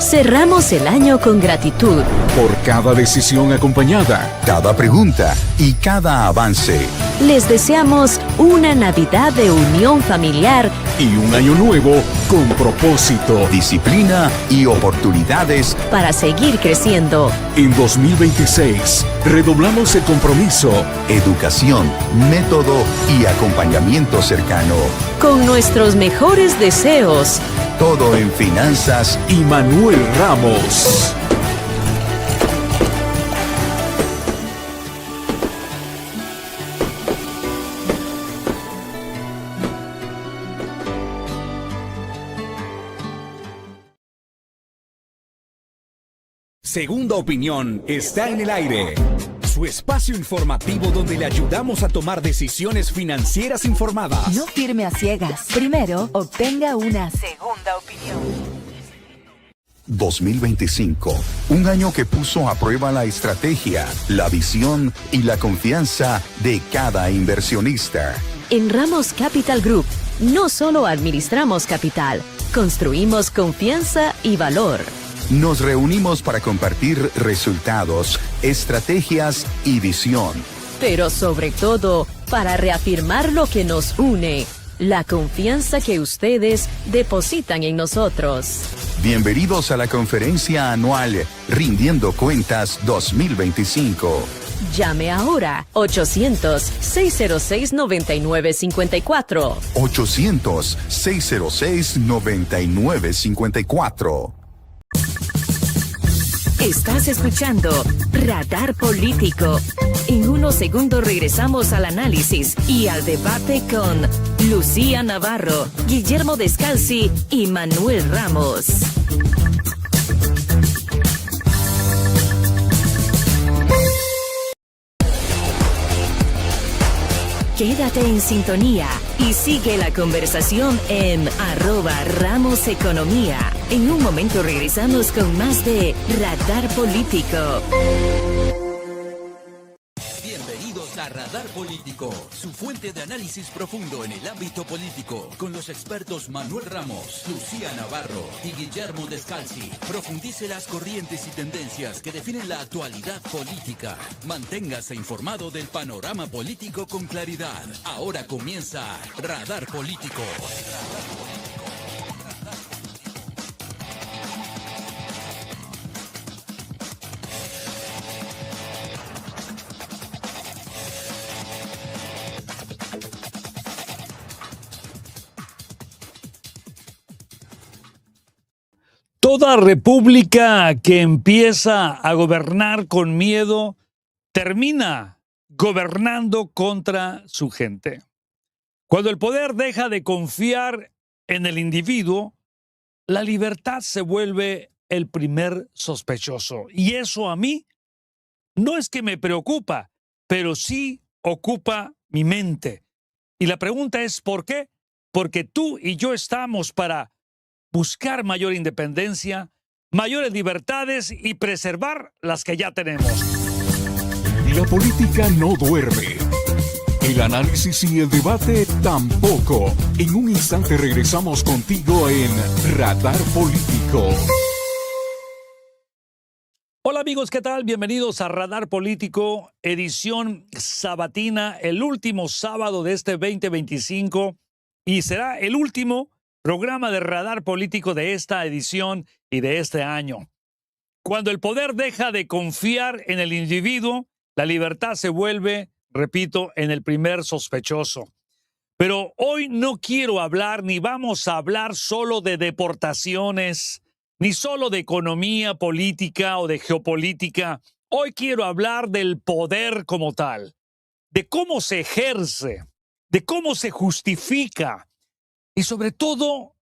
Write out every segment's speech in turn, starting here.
Cerramos el año con gratitud por cada decisión acompañada, cada pregunta y cada avance. Les deseamos una Navidad de unión familiar y un año nuevo con propósito, disciplina y oportunidades para seguir creciendo. En 2026, redoblamos el compromiso, educación, método y acompañamiento cercano. Con nuestros mejores deseos. Todo en finanzas y Manuel Ramos. Segunda Opinión está en el aire. Su espacio informativo donde le ayudamos a tomar decisiones financieras informadas. No firme a ciegas. Primero, obtenga una segunda opinión. 2025, un año que puso a prueba la estrategia, la visión y la confianza de cada inversionista. En Ramos Capital Group, no solo administramos capital, construimos confianza y valor. Nos reunimos para compartir resultados, estrategias y visión. Pero sobre todo, para reafirmar lo que nos une, la confianza que ustedes depositan en nosotros. Bienvenidos a la conferencia anual Rindiendo Cuentas 2025. Llame ahora 800-606-9954. 800-606-9954. Estás escuchando Radar Político. En unos segundos regresamos al análisis y al debate con Lucía Navarro, Guillermo Descalzi y Manuel Ramos. Quédate en sintonía y sigue la conversación en @RamosEconomía. En un momento regresamos con más de Radar Político. Bienvenidos a Radar Político, su fuente de análisis profundo en el ámbito político, con los expertos Manuel Ramos, Lucía Navarro y Guillermo Descalzi. Profundice las corrientes y tendencias que definen la actualidad política. Manténgase informado del panorama político con claridad. Ahora comienza Radar Político. Toda república que empieza a gobernar con miedo termina gobernando contra su gente. Cuando el poder deja de confiar en el individuo, la libertad se vuelve el primer sospechoso. Y eso a mí no es que me preocupa, pero sí ocupa mi mente. Y la pregunta es ¿por qué? Porque tú y yo estamos para buscar mayor independencia, mayores libertades y preservar las que ya tenemos. La política no duerme. El análisis y el debate tampoco. En un instante regresamos contigo en Radar Político. Hola amigos, ¿qué tal? Bienvenidos a Radar Político, edición sabatina, el último sábado de este 2025 y será el último programa de Radar Político de esta edición y de este año. Cuando el poder deja de confiar en el individuo, la libertad se vuelve, repito, en el primer sospechoso. Pero hoy no quiero hablar ni vamos a hablar solo de deportaciones, ni solo de economía política o de geopolítica. Hoy quiero hablar del poder como tal, de cómo se ejerce, de cómo se justifica, y sobre todo,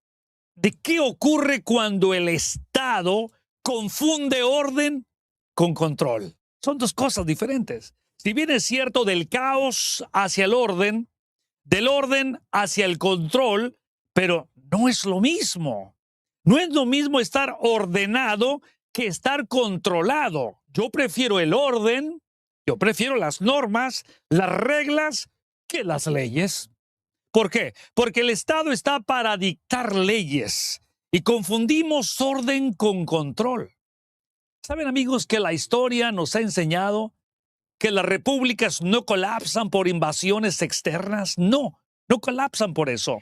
¿de qué ocurre cuando el Estado confunde orden con control? Son dos cosas diferentes. Si bien es cierto del caos hacia el orden, del orden hacia el control, pero no es lo mismo. No es lo mismo estar ordenado que estar controlado. Yo prefiero el orden, yo prefiero las normas, las reglas, que las leyes. ¿Por qué? Porque el Estado está para dictar leyes y confundimos orden con control. ¿Saben, amigos, que la historia nos ha enseñado que las repúblicas no colapsan por invasiones externas? No colapsan por eso,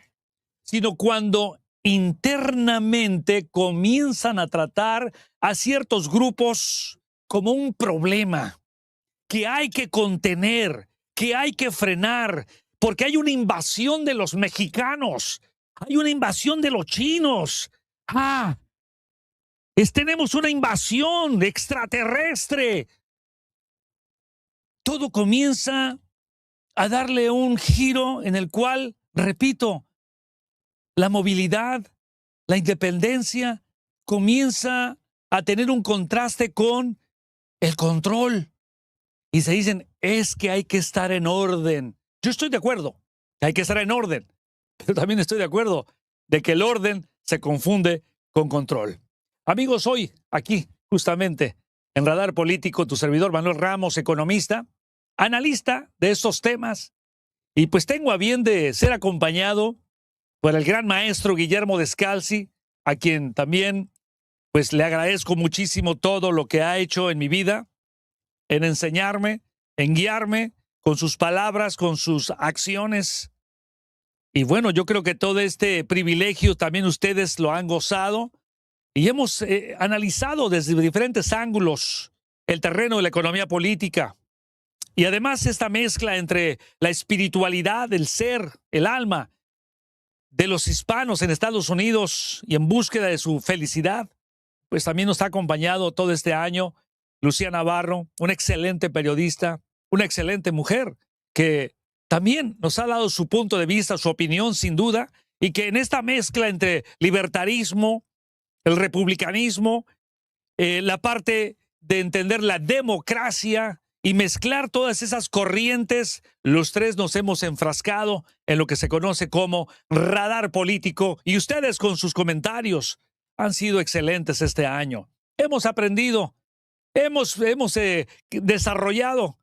sino cuando internamente comienzan a tratar a ciertos grupos como un problema que hay que contener, que hay que frenar, porque hay una invasión de los mexicanos, hay una invasión de los chinos. Tenemos una invasión extraterrestre. Todo comienza a darle un giro en el cual, repito, la movilidad, la independencia comienza a tener un contraste con el control. Y se dicen, es que hay que estar en orden. Yo estoy de acuerdo que hay que estar en orden, pero también estoy de acuerdo de que el orden se confunde con control. Amigos, hoy aquí, justamente, en Radar Político, tu servidor Manuel Ramos, economista, analista de estos temas, y pues tengo a bien de ser acompañado por el gran maestro Guillermo Descalzi, a quien también pues le agradezco muchísimo todo lo que ha hecho en mi vida, en enseñarme, en guiarme con sus palabras, con sus acciones. Y bueno, yo creo que todo este privilegio también ustedes lo han gozado y hemos analizado desde diferentes ángulos el terreno de la economía política. Y además esta mezcla entre la espiritualidad, el ser, el alma de los hispanos en Estados Unidos y en búsqueda de su felicidad, pues también nos ha acompañado todo este año Lucía Navarro, una excelente periodista, una excelente mujer que también nos ha dado su punto de vista, su opinión sin duda, y que en esta mezcla entre libertarismo, el republicanismo, la parte de entender la democracia y mezclar todas esas corrientes, los tres nos hemos enfrascado en lo que se conoce como radar político, y ustedes con sus comentarios han sido excelentes este año. Hemos aprendido, hemos desarrollado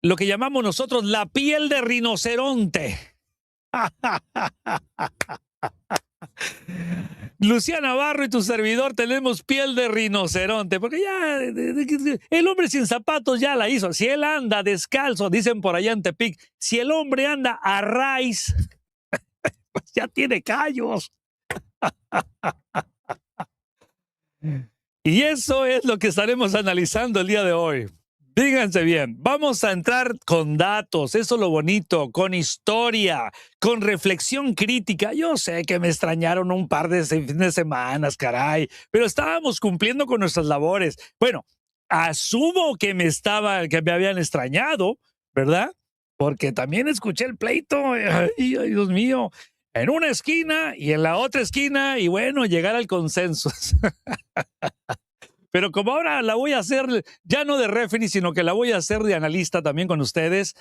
lo que llamamos nosotros la piel de rinoceronte. Lucía Navarro y tu servidor tenemos piel de rinoceronte, porque ya el hombre sin zapatos ya la hizo. Si él anda descalzo, dicen por allá en Tepic, si el hombre anda a raíz, pues ya tiene callos. Y eso es lo que estaremos analizando el día de hoy. Díganse bien, vamos a entrar con datos, eso es lo bonito, con historia, con reflexión crítica. Yo sé que me extrañaron un par de fines de semanas, caray, pero estábamos cumpliendo con nuestras labores. Bueno, asumo que me habían extrañado, ¿verdad? Porque también escuché el pleito, ay, Dios mío, en una esquina y en la otra esquina, y bueno, llegar al consenso. Pero como ahora la voy a hacer, ya no de referee, sino que la voy a hacer de analista también con ustedes,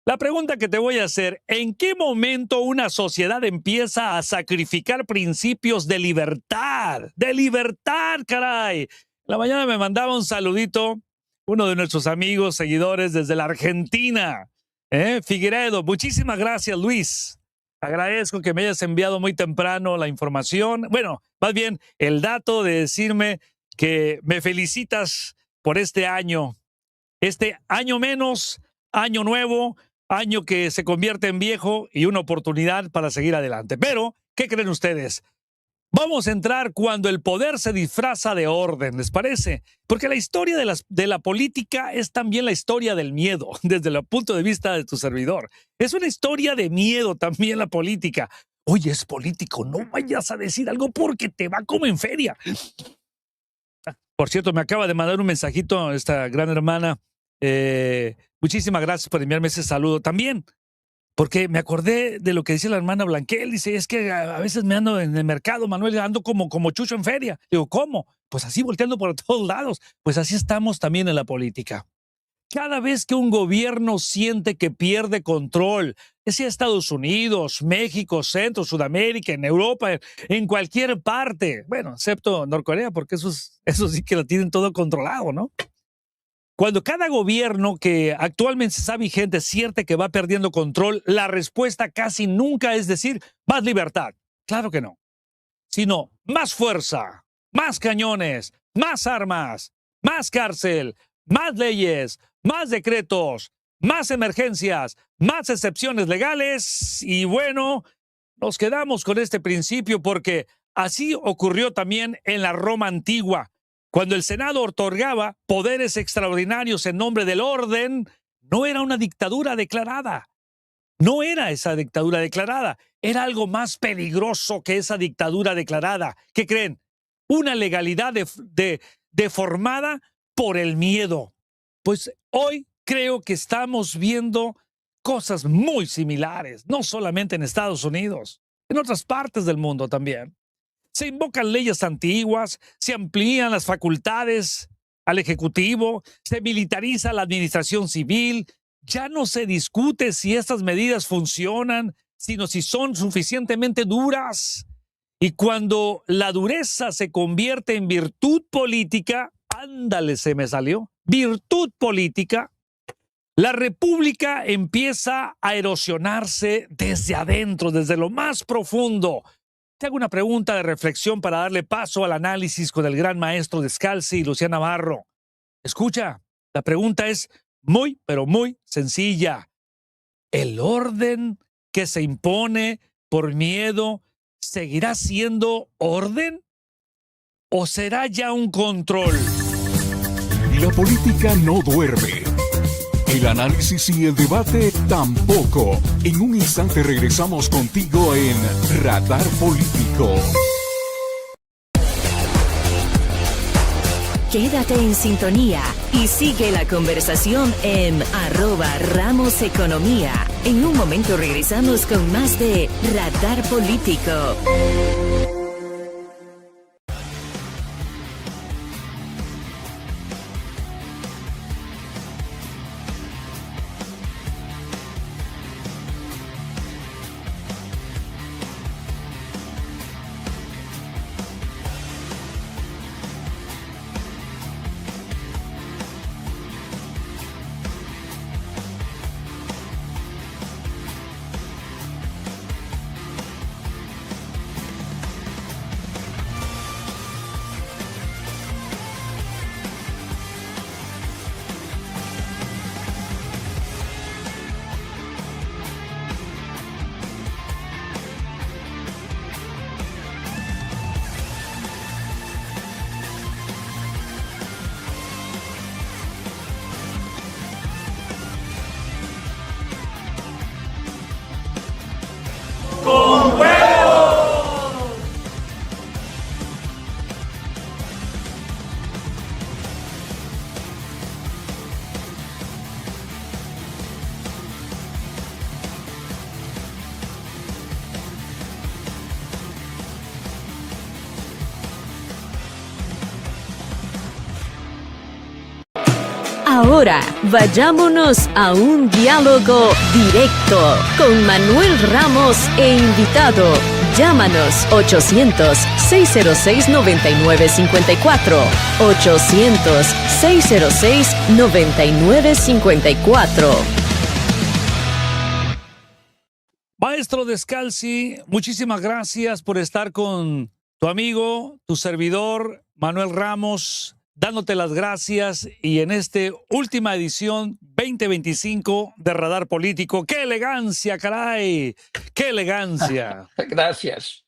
la pregunta que te voy a hacer, ¿en qué momento una sociedad empieza a sacrificar principios de libertad? ¡De libertad, caray! La mañana me mandaba un saludito uno de nuestros amigos, seguidores desde la Argentina, Figueiredo. Muchísimas gracias, Luis. Agradezco que me hayas enviado muy temprano la información. Bueno, más bien el dato de decirme que me felicitas por este año menos, año nuevo, año que se convierte en viejo y una oportunidad para seguir adelante. Pero, ¿qué creen ustedes? Vamos a entrar cuando el poder se disfraza de orden, ¿les parece? Porque la historia de la política es también la historia del miedo, desde el punto de vista de tu servidor. Es una historia de miedo también la política. Oye, es político, no vayas a decir algo porque te va como en feria. Por cierto, me acaba de mandar un mensajito esta gran hermana. Muchísimas gracias por enviarme ese saludo también, porque me acordé de lo que decía la hermana Blanquel. Dice, es que a veces me ando en el mercado, Manuel, ando como chucho en feria. Digo, ¿cómo? Pues así volteando por todos lados. Pues así estamos también en la política. Cada vez que un gobierno siente que pierde control, sea Estados Unidos, México, Centro, Sudamérica, en Europa, en cualquier parte, bueno, excepto Norcorea, porque eso sí que lo tienen todo controlado, ¿no? Cuando cada gobierno que actualmente está vigente siente que va perdiendo control, la respuesta casi nunca es decir, más libertad. Claro que no. sino más fuerza, más cañones, más armas, más cárcel, más leyes, más decretos, más emergencias, más excepciones legales y bueno, nos quedamos con este principio porque así ocurrió también en la Roma antigua. Cuando el Senado otorgaba poderes extraordinarios en nombre del orden, no era una dictadura declarada. No era esa dictadura declarada. Era algo más peligroso que esa dictadura declarada. ¿Qué creen? Una legalidad deformada por el miedo. Pues hoy creo que estamos viendo cosas muy similares, no solamente en Estados Unidos, en otras partes del mundo también. Se invocan leyes antiguas, se amplían las facultades al Ejecutivo, se militariza la administración civil, ya no se discute si estas medidas funcionan, sino si son suficientemente duras. Y cuando la dureza se convierte en virtud política, ándale, se me salió, virtud política, la república empieza a erosionarse desde adentro, desde lo más profundo. Te hago una pregunta de reflexión para darle paso al análisis con el gran maestro Descalzi y Lucía Navarro. Escucha, la pregunta es muy, pero muy sencilla. ¿El orden que se impone por miedo seguirá siendo orden? ¿O será ya un control? La política no duerme. El análisis y el debate tampoco. En un instante regresamos contigo en Radar Político. Quédate en sintonía y sigue la conversación en @RamosEconomía. En un momento regresamos con más de Radar Político. Ahora, vayámonos a un diálogo directo con Manuel Ramos e invitado. Llámanos 800-606-9954. 800-606-9954. Maestro Descalzi, muchísimas gracias por estar con tu amigo, tu servidor, Manuel Ramos, dándote las gracias y en esta última edición 2025 de Radar Político. ¡Qué elegancia, caray! ¡Qué elegancia! Gracias.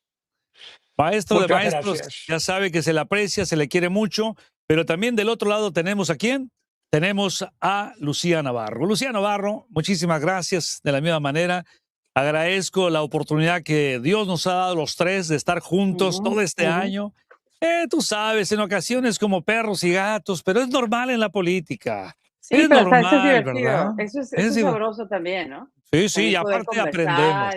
Maestro Muchas de maestros, gracias. ya sabe que se le aprecia, se le quiere mucho, pero también del otro lado tenemos ¿a quién? Tenemos a Lucía Navarro. Lucía Navarro, muchísimas gracias de la misma manera. Agradezco la oportunidad que Dios nos ha dado los tres de estar juntos todo este año. Tú sabes, en ocasiones como perros y gatos, pero es normal en la política. Sí, es pero normal, eso es divertido. ¿verdad? Eso es div- sabroso también, ¿no? Sí, sí, También y poder aparte conversar aprendemos.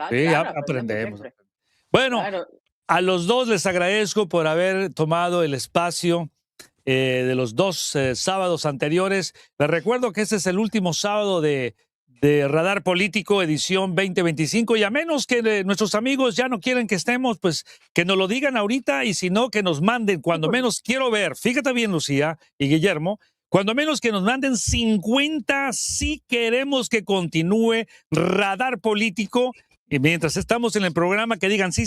Sí, claro, aprendemos. siempre. Bueno, Claro. a los dos les agradezco por haber tomado el espacio de los dos sábados anteriores. Les recuerdo que este es el último sábado de Radar Político, edición 2025, y a menos que nuestros amigos ya no quieren que estemos, pues que nos lo digan ahorita y si no, que nos manden, cuando menos quiero ver, fíjate bien Lucía y Guillermo, cuando menos que nos manden 50 si queremos que continúe Radar Político, y mientras estamos en el programa que digan sí,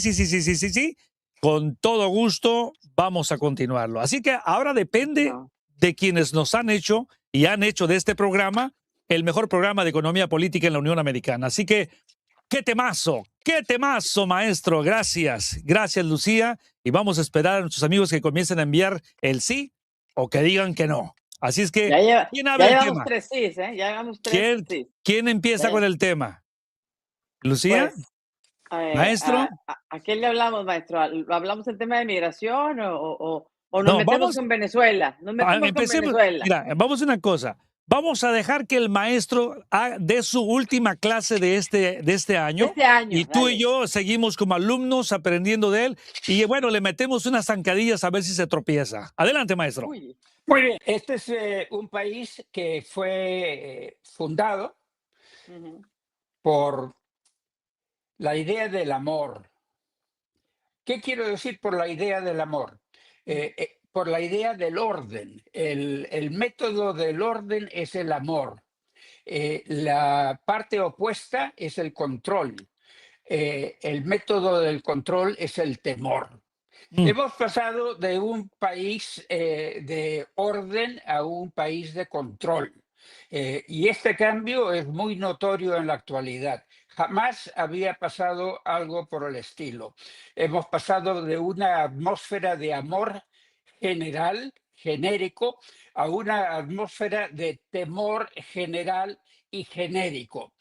con todo gusto vamos a continuarlo. Así que ahora depende de quienes nos han hecho y han hecho de este programa el mejor programa de economía política en la Unión Americana. Así que, qué temazo, maestro. Gracias, Lucía. Y vamos a esperar a nuestros amigos que comiencen a enviar el sí o que digan que no. Así es que, ¿quién abre el tema? Tres sí, ¿eh? Ya llevamos tres sí. ¿Quién empieza con el tema? ¿Lucía? Pues, ¿Maestro? ¿A qué le hablamos, maestro? ¿Hablamos del tema de migración o nos metemos con Venezuela? Nos metemos con Venezuela. Mira, vamos a una cosa. Vamos a dejar que el maestro dé su última clase de este año. Y tú y yo seguimos como alumnos aprendiendo de él. Y bueno, le metemos unas zancadillas a ver si se tropieza. Adelante, maestro. Muy bien. Este es un país que fue fundado por la idea del amor. ¿Qué quiero decir por la idea del amor? Por la idea del orden. El método del orden es el amor. La parte opuesta es el control. El método del control es el temor. Hemos pasado de un país de orden a un país de control. Y este cambio es muy notorio en la actualidad. Jamás había pasado algo por el estilo. Hemos pasado de una atmósfera de amor general, genérico, a una atmósfera de temor general y genérico.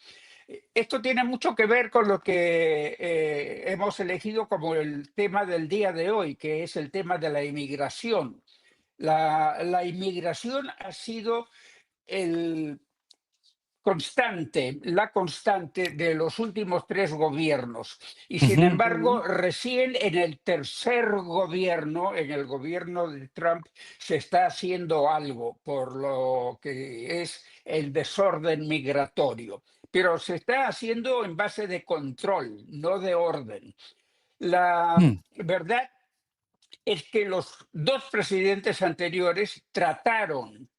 Esto tiene mucho que ver con lo que hemos elegido como el tema del día de hoy, que es el tema de la inmigración. La inmigración ha sido la constante de los últimos 3 gobiernos. Y sin embargo, recién en el tercer gobierno, en el gobierno de Trump, se está haciendo algo por lo que es el desorden migratorio. Pero se está haciendo en base de control, no de orden. La verdad es que los 2 presidentes anteriores trataron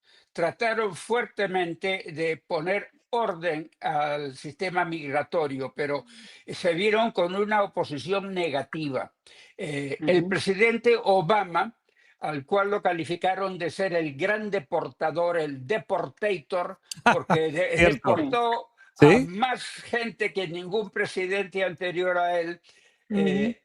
fuertemente de poner orden al sistema migratorio, pero se vieron con una oposición negativa. El presidente Obama, al cual lo calificaron de ser el gran deportador, el deportator, porque deportó a más gente que ningún presidente anterior a él.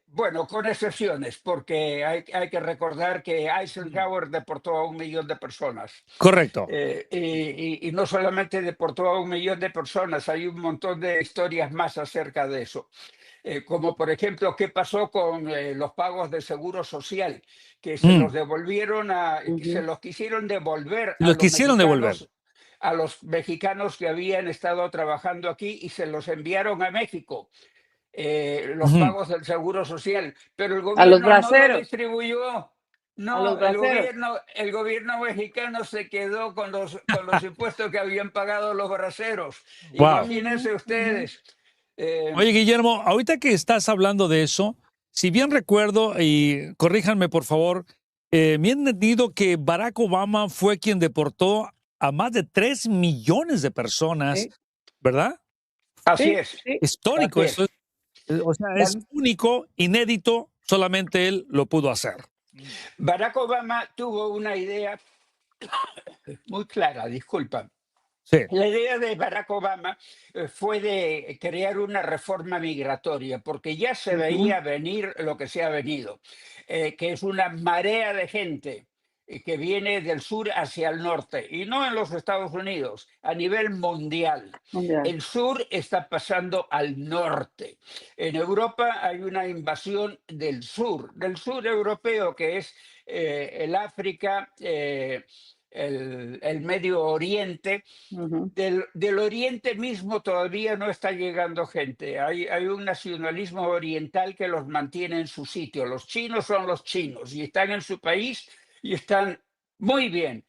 Bueno, con excepciones, porque hay que recordar que Eisenhower deportó a 1 millón de personas. Correcto. Y no solamente deportó a 1 millón de personas, hay un montón de historias más acerca de eso. Como por ejemplo, qué pasó con los pagos de seguro social, que se los devolvieron se los quisieron devolver a los mexicanos que habían estado trabajando aquí y se los enviaron a México. Los pagos del seguro social, pero el gobierno no lo distribuyó. No, el gobierno mexicano se quedó con los impuestos que habían pagado los braceros. Imagínense ustedes. Oye, Guillermo, ahorita que estás hablando de eso, si bien recuerdo, y corríjanme por favor, me han entendido que Barack Obama fue quien deportó a más de 3 millones de personas, ¿verdad? Así es. Histórico, eso es. O sea, es único, inédito, solamente él lo pudo hacer. Barack Obama tuvo una idea muy clara, disculpa. Sí. La idea de Barack Obama fue de crear una reforma migratoria, porque ya se veía venir lo que se ha venido, que es una marea de gente que viene del sur hacia el norte, y no en los Estados Unidos, a nivel mundial. El sur está pasando al norte. En Europa hay una invasión del sur europeo, que es el África, el Medio Oriente. Del Oriente mismo todavía no está llegando gente. Hay un nacionalismo oriental que los mantiene en su sitio. Los chinos son los chinos y están en su país y están muy bien.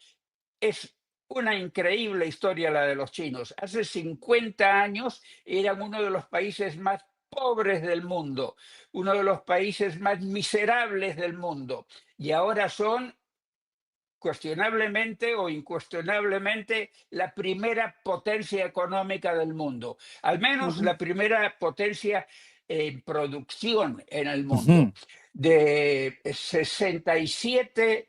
Es una increíble historia la de los chinos. Hace 50 años eran uno de los países más pobres del mundo, uno de los países más miserables del mundo, y ahora son cuestionablemente o incuestionablemente la primera potencia económica del mundo, al menos la primera potencia en producción en el mundo. De 67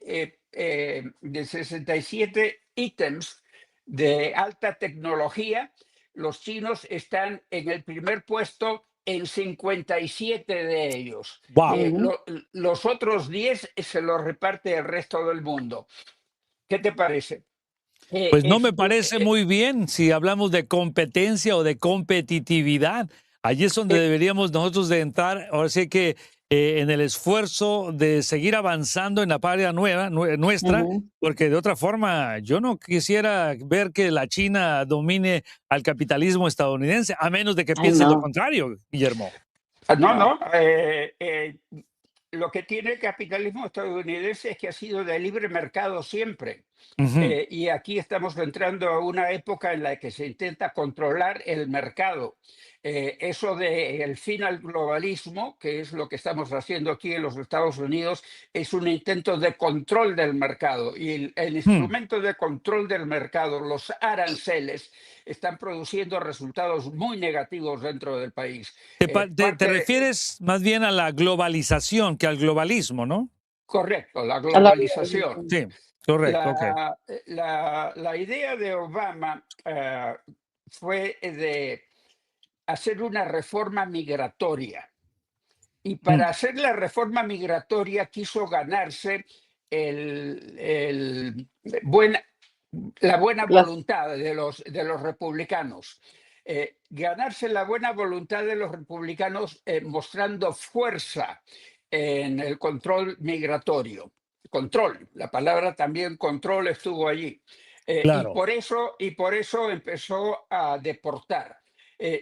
ítems de alta tecnología, los chinos están en el primer puesto en 57 de ellos. Wow. Los otros 10 se los reparte el resto del mundo. ¿Qué te parece? Pues no me parece muy bien si hablamos de competencia o de competitividad. Allí es donde deberíamos nosotros de entrar, ahora sí que en el esfuerzo de seguir avanzando en la área nuestra, porque de otra forma yo no quisiera ver que la China domine al capitalismo estadounidense, a menos de que piense lo contrario, Guillermo. No. Lo que tiene el capitalismo estadounidense es que ha sido de libre mercado siempre. Y aquí estamos entrando a una época en la que se intenta controlar el mercado. Eso de el fin al globalismo, que es lo que estamos haciendo aquí en los Estados Unidos, es un intento de control del mercado. Y el instrumento de control del mercado, los aranceles, están produciendo resultados muy negativos dentro del país. Te refieres más bien a la globalización que al globalismo, ¿no? Correcto, la globalización. Sí, correcto. La idea de Obama fue de hacer una reforma migratoria. Y para hacer la reforma migratoria quiso ganarse la buena voluntad de los republicanos. Ganarse la buena voluntad de los republicanos mostrando fuerza en el control migratorio. Control, la palabra también control estuvo allí. Claro. Y por eso empezó a deportar.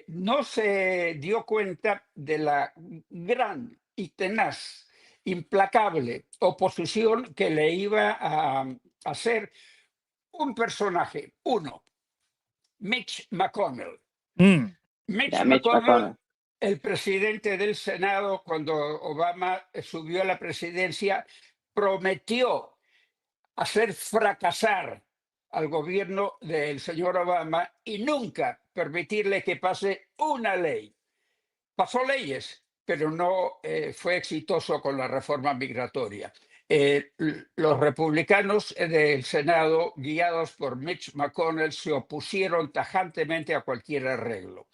No se dio cuenta de la gran y tenaz, implacable oposición que le iba a hacer un personaje, Mitch McConnell. Mitch McConnell, el presidente del Senado, cuando Obama subió a la presidencia, prometió hacer fracasar al gobierno del señor Obama y nunca permitirle que pase una ley. Pasó leyes, pero no fue exitoso con la reforma migratoria. Los republicanos del Senado, guiados por Mitch McConnell, se opusieron tajantemente a cualquier arreglo.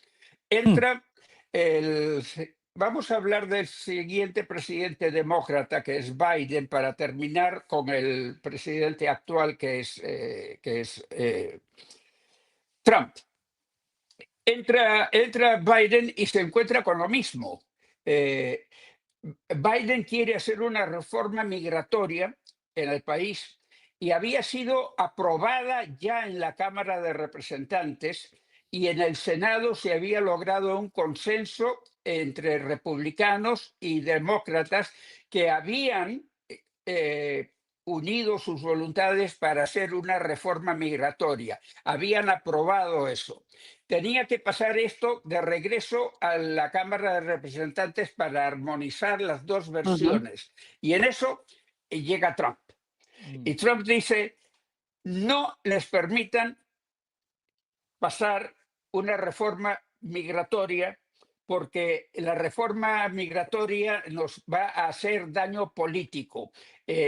Vamos a hablar del siguiente presidente demócrata, que es Biden, para terminar con el presidente actual, que es Trump. Entra Biden y se encuentra con lo mismo. Biden quiere hacer una reforma migratoria en el país y había sido aprobada ya en la Cámara de Representantes y en el Senado se había logrado un consenso entre republicanos y demócratas que habían unido sus voluntades para hacer una reforma migratoria. Habían aprobado eso. Tenía que pasar esto de regreso a la Cámara de Representantes para armonizar las dos versiones. Y en eso llega Trump. Y Trump dice, no les permitan pasar una reforma migratoria porque la reforma migratoria nos va a hacer daño político.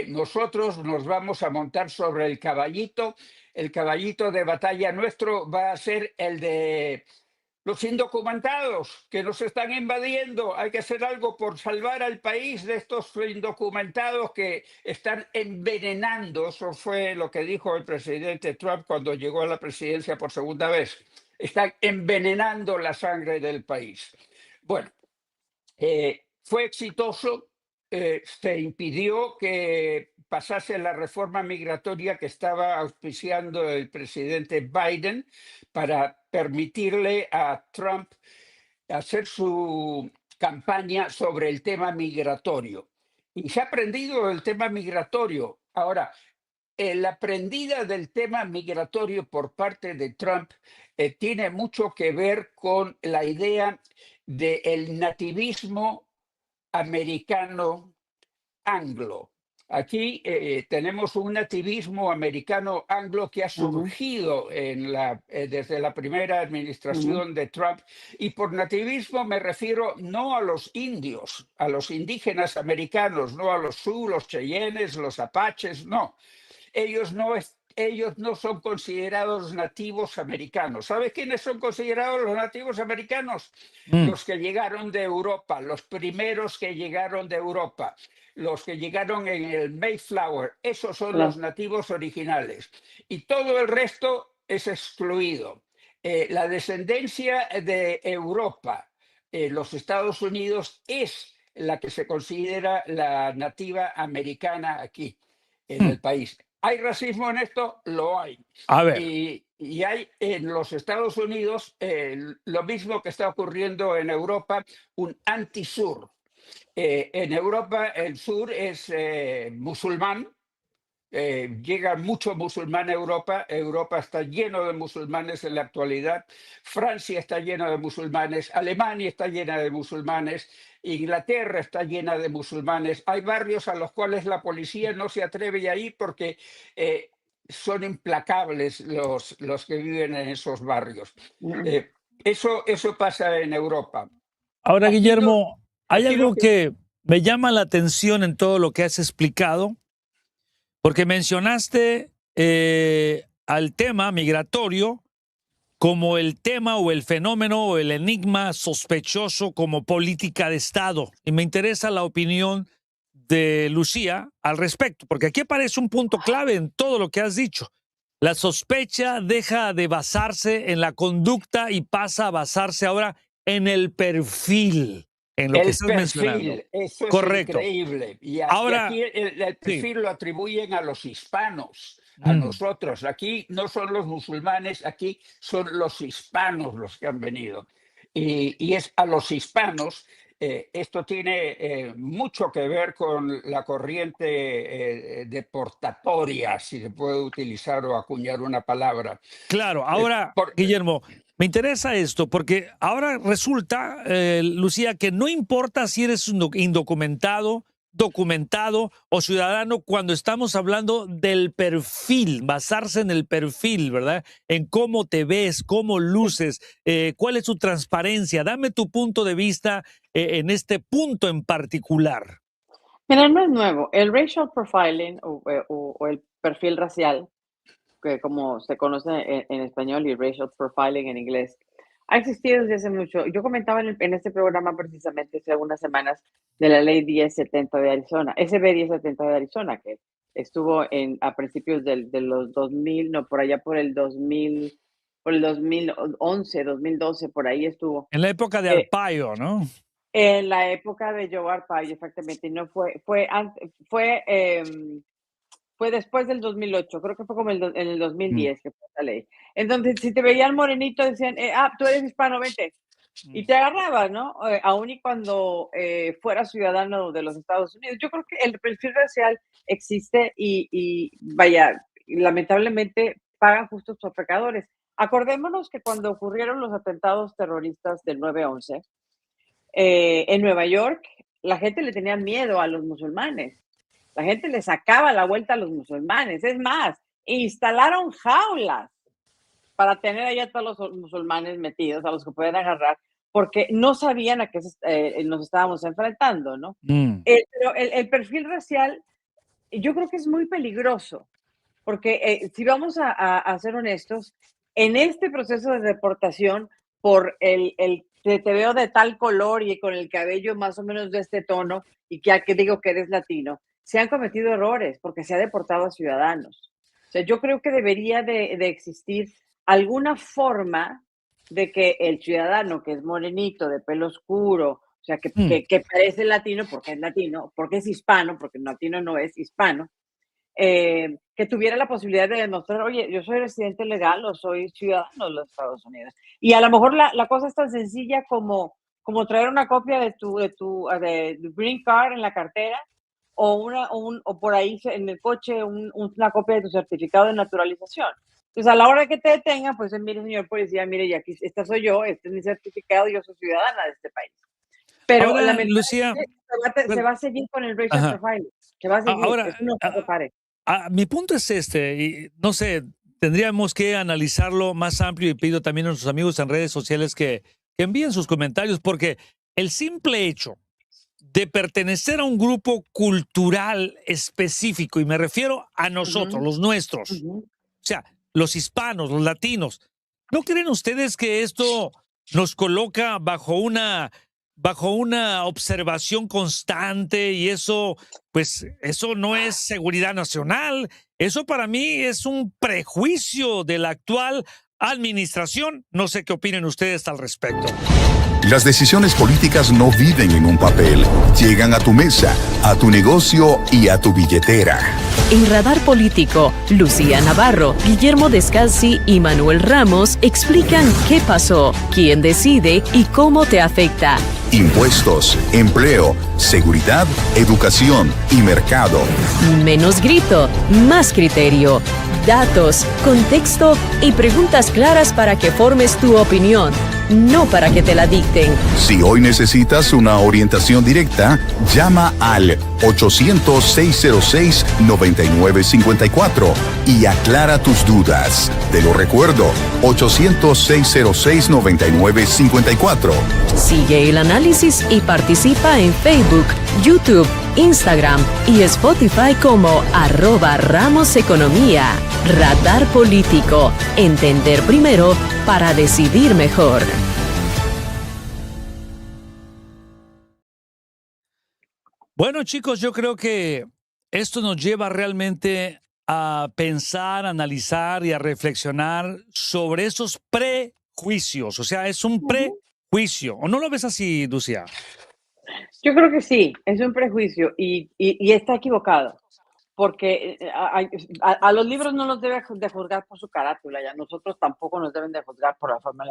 Nosotros nos vamos a montar sobre el caballito de batalla nuestro va a ser el de los indocumentados que nos están invadiendo. Hay que hacer algo por salvar al país de estos indocumentados que están envenenando. Eso fue lo que dijo el presidente Trump cuando llegó a la presidencia por segunda vez. Están envenenando la sangre del país. Bueno, fue exitoso. Se impidió que pasase la reforma migratoria que estaba auspiciando el presidente Biden para permitirle a Trump hacer su campaña sobre el tema migratorio. Y se ha aprendido el tema migratorio. Ahora, la aprendida del tema migratorio por parte de Trump tiene mucho que ver con la idea del nativismo americano anglo. Aquí tenemos un nativismo americano anglo que ha surgido desde la primera administración de Trump. Y por nativismo me refiero no a los indios, a los indígenas americanos, no a los Sioux, los Cheyennes, los Apaches, no. Ellos no son considerados nativos americanos. ¿Sabes quiénes son considerados los nativos americanos? Los que llegaron de Europa, los primeros que llegaron de Europa, los que llegaron en el Mayflower. Esos son los nativos originales. Y todo el resto es excluido. La descendencia de Europa, los Estados Unidos, es la que se considera la nativa americana aquí, en el país. ¿Hay racismo en esto? Lo hay. A ver. Y hay en los Estados Unidos lo mismo que está ocurriendo en Europa, un anti-sur. En Europa el sur es musulmán. Llega mucho musulmán a Europa. Europa está lleno de musulmanes en la actualidad. Francia está llena de musulmanes. Alemania está llena de musulmanes. Inglaterra está llena de musulmanes. Hay barrios a los cuales la policía no se atreve a ir porque son implacables los que viven en esos barrios. Eso pasa en Europa. Ahora, Guillermo, hay algo que me llama la atención en todo lo que has explicado, porque mencionaste al tema migratorio como el tema o el fenómeno o el enigma sospechoso como política de Estado. Y me interesa la opinión de Lucía al respecto, porque aquí aparece un punto clave en todo lo que has dicho. La sospecha deja de basarse en la conducta y pasa a basarse ahora en el perfil, en lo que estás mencionando. Eso correcto. Es increíble. Y ahora, aquí el perfil lo atribuyen a los hispanos, a nosotros. Aquí no son los musulmanes, aquí son los hispanos los que han venido. Y es a los hispanos. Esto tiene mucho que ver con la corriente deportatoria, si se puede utilizar o acuñar una palabra. Claro, ahora, Guillermo, me interesa esto porque ahora resulta, Lucía, que no importa si eres un indocumentado, documentado o ciudadano cuando estamos hablando del perfil, basarse en el perfil, ¿verdad? En cómo te ves, cómo luces, cuál es tu transparencia. Dame tu punto de vista en este punto en particular. Mira, no es nuevo. El racial profiling o el perfil racial, que como se conoce en español y racial profiling en inglés, ha existido desde hace mucho. Yo comentaba en este programa precisamente hace algunas semanas de la ley 1070 de Arizona, SB 1070 de Arizona, que estuvo a principios de los 2000, no, por allá por el 2011, 2012, por ahí estuvo. En la época de Arpaio, ¿no? En la época de Joe Arpaio, exactamente. No fue después del 2008, creo que fue como en el 2010 que fue esa ley. Entonces, si te veían morenito, decían, tú eres hispano, vente. Y te agarraban, ¿no? Aún y cuando fueras ciudadano de los Estados Unidos. Yo creo que el perfil racial existe y vaya, lamentablemente pagan justos por pecadores. Acordémonos que cuando ocurrieron los atentados terroristas del 9/11, en Nueva York, la gente le tenía miedo a los musulmanes. La gente le sacaba la vuelta a los musulmanes. Es más, instalaron jaulas para tener allá a todos los musulmanes metidos, a los que pueden agarrar, porque no sabían a qué nos estábamos enfrentando, ¿no? Pero el perfil racial, yo creo que es muy peligroso, porque si vamos a ser honestos, en este proceso de deportación por el te veo de tal color y con el cabello más o menos de este tono, y que digo que eres latino, se han cometido errores porque se ha deportado a ciudadanos. O sea, yo creo que debería de existir alguna forma de que el ciudadano que es morenito, de pelo oscuro, o sea, que parece latino porque es hispano, porque latino no es hispano, que tuviera la posibilidad de demostrar, oye, yo soy residente legal o soy ciudadano de los Estados Unidos. Y a lo mejor la cosa es tan sencilla como traer una copia de tu green card en la cartera o por ahí en el coche una copia de tu certificado de naturalización. Entonces, a la hora que te detengan, pues mire, señor policía, mire, y aquí, esta soy yo, este es mi certificado, yo soy ciudadana de este país. Pero Ahora, Lucía, lamentablemente se va a seguir con el racial ajá. profiling, se va a seguir, Ahora, eso no se repare. mi punto es este, y no sé, tendríamos que analizarlo más amplio y pido también a nuestros amigos en redes sociales que envíen sus comentarios, porque el simple hecho de pertenecer a un grupo cultural específico, y me refiero a nosotros, los nuestros, o sea, los hispanos, los latinos, ¿no creen ustedes que esto nos coloca bajo una observación constante y eso, pues, eso no es seguridad nacional? Eso para mí es un prejuicio de la actual administración. No sé qué opinen ustedes al respecto. Las decisiones políticas no viven en un papel, llegan a tu mesa, a tu negocio y a tu billetera. En Radar Político, Lucía Navarro, Guillermo Descalzi y Manuel Ramos explican qué pasó, quién decide y cómo te afecta. Impuestos, empleo, seguridad, educación y mercado. Menos grito, más criterio. Datos, contexto y preguntas claras para que formes tu opinión, no para que te la dicten. Si hoy necesitas una orientación directa, llama al 800-606-9954 y aclara tus dudas. Te lo recuerdo, 800-606-9954. Sigue el análisis y participa en Facebook, YouTube, Instagram y Spotify como @RamosEconomía. Radar Político. Entender primero para decidir mejor. Bueno, chicos, yo creo que esto nos lleva realmente a pensar, a analizar y a reflexionar sobre esos prejuicios. O sea, es un prejuicio. ¿O no lo ves así, Lucía? Yo creo que sí, es un prejuicio y está equivocado, porque a los libros no los debe de juzgar por su carátula, y a nosotros tampoco nos deben de juzgar por la forma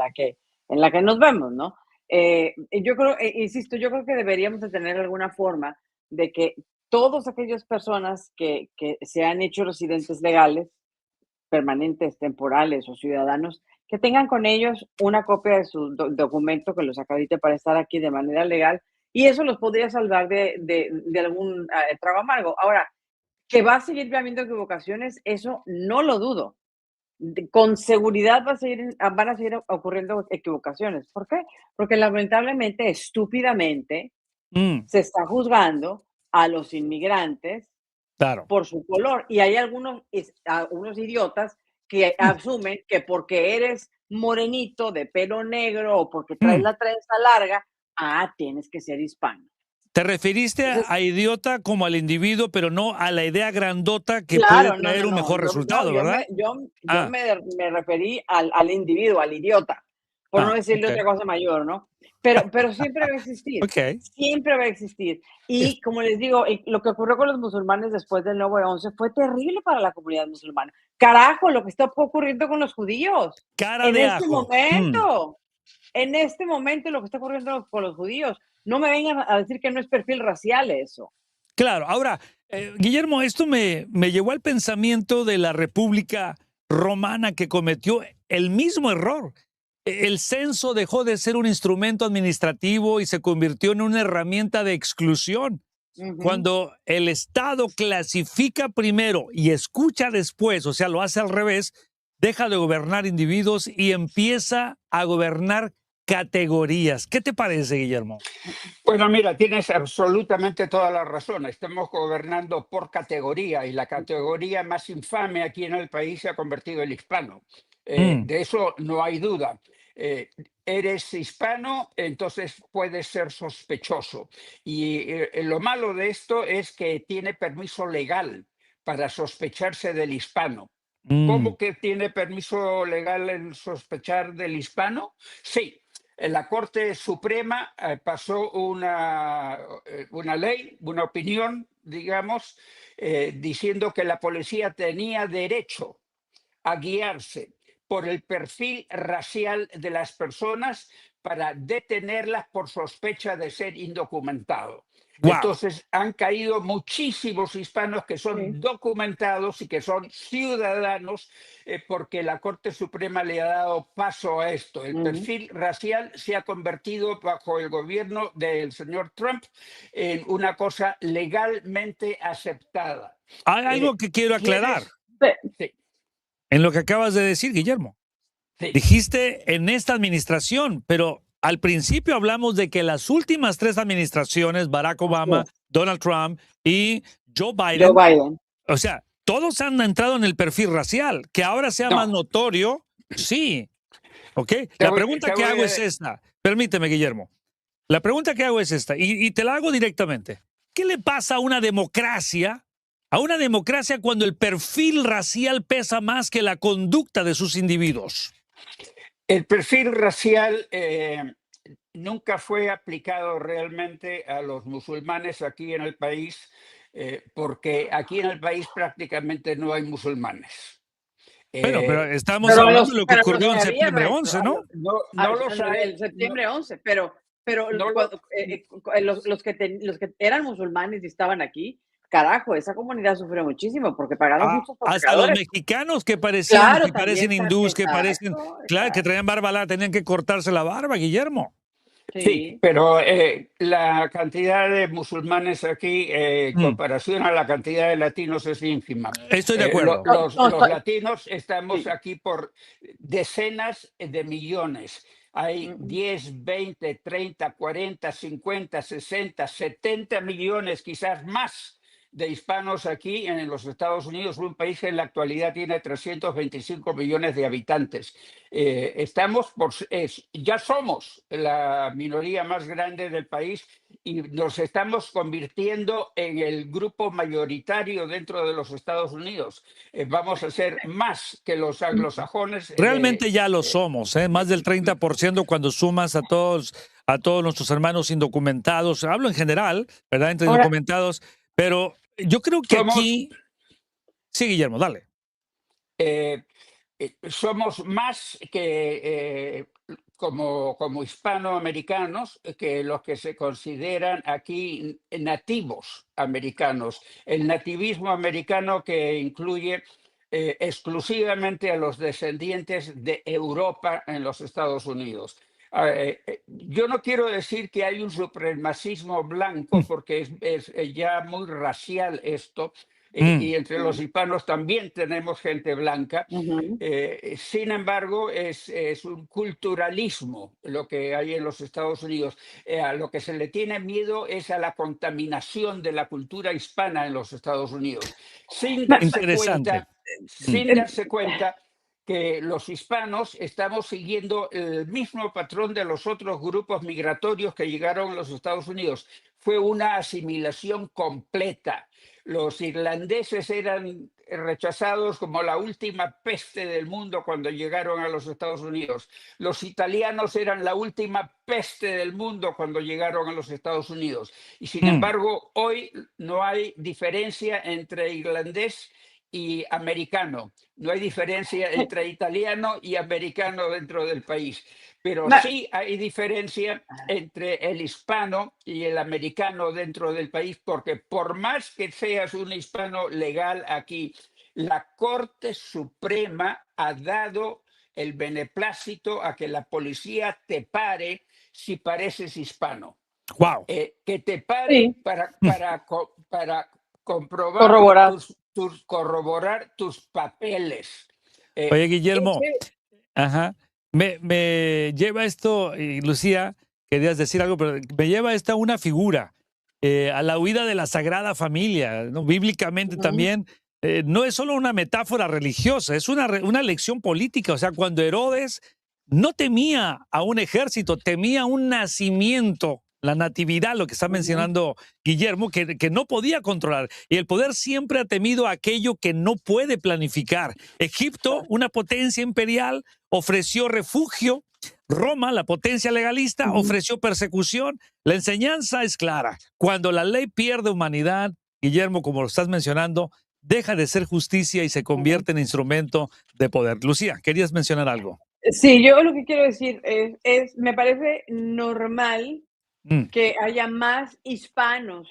en la que nos vemos, ¿no? Yo creo, insisto, yo creo que deberíamos de tener alguna forma de que todas aquellas personas que se han hecho residentes legales, permanentes, temporales o ciudadanos, que tengan con ellos una copia de su documento que los acredite para estar aquí de manera legal, y eso los podría salvar de algún trago amargo. Ahora, que va a seguir habiendo equivocaciones, eso no lo dudo. Con seguridad van a seguir ocurriendo equivocaciones. ¿Por qué? Porque lamentablemente, estúpidamente, se está juzgando a los inmigrantes Claro. por su color. Y hay algunos idiotas que asumen que porque eres morenito, de pelo negro, o porque traes la trenza larga, tienes que ser hispano. Te referiste a idiota como al individuo, pero no a la idea grandota que Claro, puede traer un mejor resultado, yo ¿verdad? me referí al individuo, al idiota, por no decirle otra cosa mayor, ¿no? Pero siempre va a existir, siempre va a existir. Y como les digo, lo que ocurrió con los musulmanes después del 9/11 fue terrible para la comunidad musulmana. Carajo, lo que está ocurriendo con los judíos. En este momento lo que está ocurriendo con los judíos. No me vengan a decir que no es perfil racial eso. Claro, ahora, Guillermo, esto me llevó al pensamiento de la República Romana, que cometió el mismo error. El censo dejó de ser un instrumento administrativo y se convirtió en una herramienta de exclusión. Cuando el Estado clasifica primero y escucha después, o sea, lo hace al revés, deja de gobernar individuos y empieza a gobernar categorías. ¿Qué te parece, Guillermo? Bueno, mira, tienes absolutamente toda la razón. Estamos gobernando por categoría y la categoría más infame aquí en el país se ha convertido en el hispano. De eso no hay duda. Eres hispano, entonces puedes ser sospechoso. Y lo malo de esto es que tiene permiso legal para sospecharse del hispano. ¿Cómo que tiene permiso legal el sospechar del hispano? Sí. La Corte Suprema pasó una ley, una opinión, digamos, diciendo que la policía tenía derecho a guiarse por el perfil racial de las personas para detenerlas por sospecha de ser indocumentado. Wow. Entonces han caído muchísimos hispanos que son documentados y que son ciudadanos porque la Corte Suprema le ha dado paso a esto. El perfil racial se ha convertido bajo el gobierno del señor Trump en una cosa legalmente aceptada. Hay algo que quiero aclarar Sí. en lo que acabas de decir, Guillermo. Sí. Dijiste en esta administración, pero al principio hablamos de que las últimas 3 administraciones, Barack Obama, Donald Trump y Joe Biden, o sea, todos han entrado en el perfil racial. Que ahora sea más notorio, sí. ¿Ok? La pregunta que hago es esta. Permíteme, Guillermo. La pregunta que hago es esta, y te la hago directamente. ¿Qué le pasa a una democracia? A una democracia cuando el perfil racial pesa más que la conducta de sus individuos. El perfil racial nunca fue aplicado realmente a los musulmanes aquí en el país, porque aquí en el país prácticamente no hay musulmanes. Pero estamos hablando de lo que ocurrió en septiembre 11, ¿no? No los hay. El septiembre 11, pero No los que eran musulmanes y estaban aquí, carajo, esa comunidad sufrió muchísimo porque pagaron muchos hasta los mexicanos que parecían, Claro, que parecen también, hindús, que exacto, parecen, claro, que traían barba larga, tenían que cortarse la barba, Guillermo. Sí, pero la cantidad de musulmanes aquí, en comparación a la cantidad de latinos, es ínfima. Estoy de acuerdo. Los latinos estamos aquí por decenas de millones. Hay 10, 20, 30, 40, 50, 60, 70 millones, quizás más, de hispanos aquí en los Estados Unidos, un país que en la actualidad tiene 325 millones de habitantes. Ya somos la minoría más grande del país y nos estamos convirtiendo en el grupo mayoritario dentro de los Estados Unidos. Vamos a ser más que los anglosajones. Realmente ya lo somos, más del 30% cuando sumas a todos nuestros hermanos indocumentados. Hablo en general, ¿verdad? Entre indocumentados, pero yo creo que aquí... Sí, Guillermo, dale. Somos más que como hispanoamericanos que los que se consideran aquí nativos americanos. El nativismo americano que incluye exclusivamente a los descendientes de Europa en los Estados Unidos. Yo no quiero decir que hay un supremacismo blanco porque es ya muy racial esto. Y entre los hispanos también tenemos gente blanca. Sin embargo, es un culturalismo lo que hay en los Estados Unidos. A lo que se le tiene miedo es a la contaminación de la cultura hispana en los Estados Unidos. Sin darse cuenta que los hispanos estamos siguiendo el mismo patrón de los otros grupos migratorios que llegaron a los Estados Unidos. Fue una asimilación completa. Los irlandeses eran rechazados como la última peste del mundo cuando llegaron a los Estados Unidos. Los italianos eran la última peste del mundo cuando llegaron a los Estados Unidos. Y sin embargo, hoy no hay diferencia entre irlandés y americano. No hay diferencia entre italiano y americano dentro del país. Pero sí hay diferencia entre el hispano y el americano dentro del país, porque por más que seas un hispano legal aquí, la Corte Suprema ha dado el beneplácito a que la policía te pare si pareces hispano. Wow. Que te pare para comprobar corroborar tus papeles. Oye, Guillermo, me lleva esto, y Lucía, querías decir algo, pero me lleva esta una figura, a la huida de la Sagrada Familia, ¿no? Bíblicamente también. No es solo una metáfora religiosa, es una lección política. O sea, cuando Herodes no temía a un ejército, temía un nacimiento, la natividad, lo que está mencionando Guillermo, que no podía controlar. Y el poder siempre ha temido aquello que no puede planificar. Egipto, una potencia imperial, ofreció refugio. Roma, la potencia legalista, ofreció persecución. La enseñanza es clara. Cuando la ley pierde humanidad, Guillermo, como lo estás mencionando, deja de ser justicia y se convierte en instrumento de poder. Lucía, ¿querías mencionar algo? Sí, yo lo que quiero decir me parece normal Mm, que haya más hispanos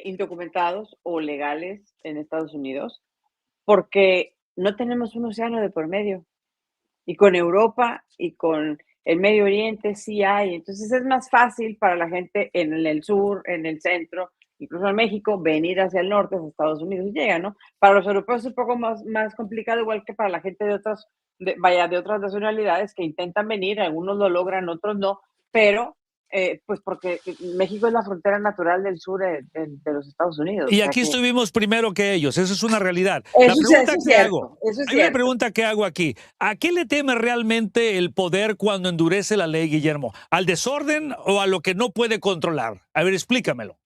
indocumentados o legales en Estados Unidos, porque no tenemos un océano de por medio. Y con Europa y con el Medio Oriente sí hay. Entonces es más fácil para la gente en el sur, en el centro, incluso en México, venir hacia el norte, hacia Estados Unidos y llegan, ¿no? Para los europeos es un poco más complicado, igual que para la gente de otras, de otras nacionalidades que intentan venir, algunos lo logran, otros no, pero pues porque México es la frontera natural del sur de los Estados Unidos. O Y sea aquí que estuvimos primero que ellos, eso es una realidad. La eso pregunta es que hago, cierto, eso es hay una cierto. pregunta que hago aquí. ¿A qué le teme realmente el poder cuando endurece la ley, Guillermo? ¿Al desorden o a lo que no puede controlar? A ver, explícamelo.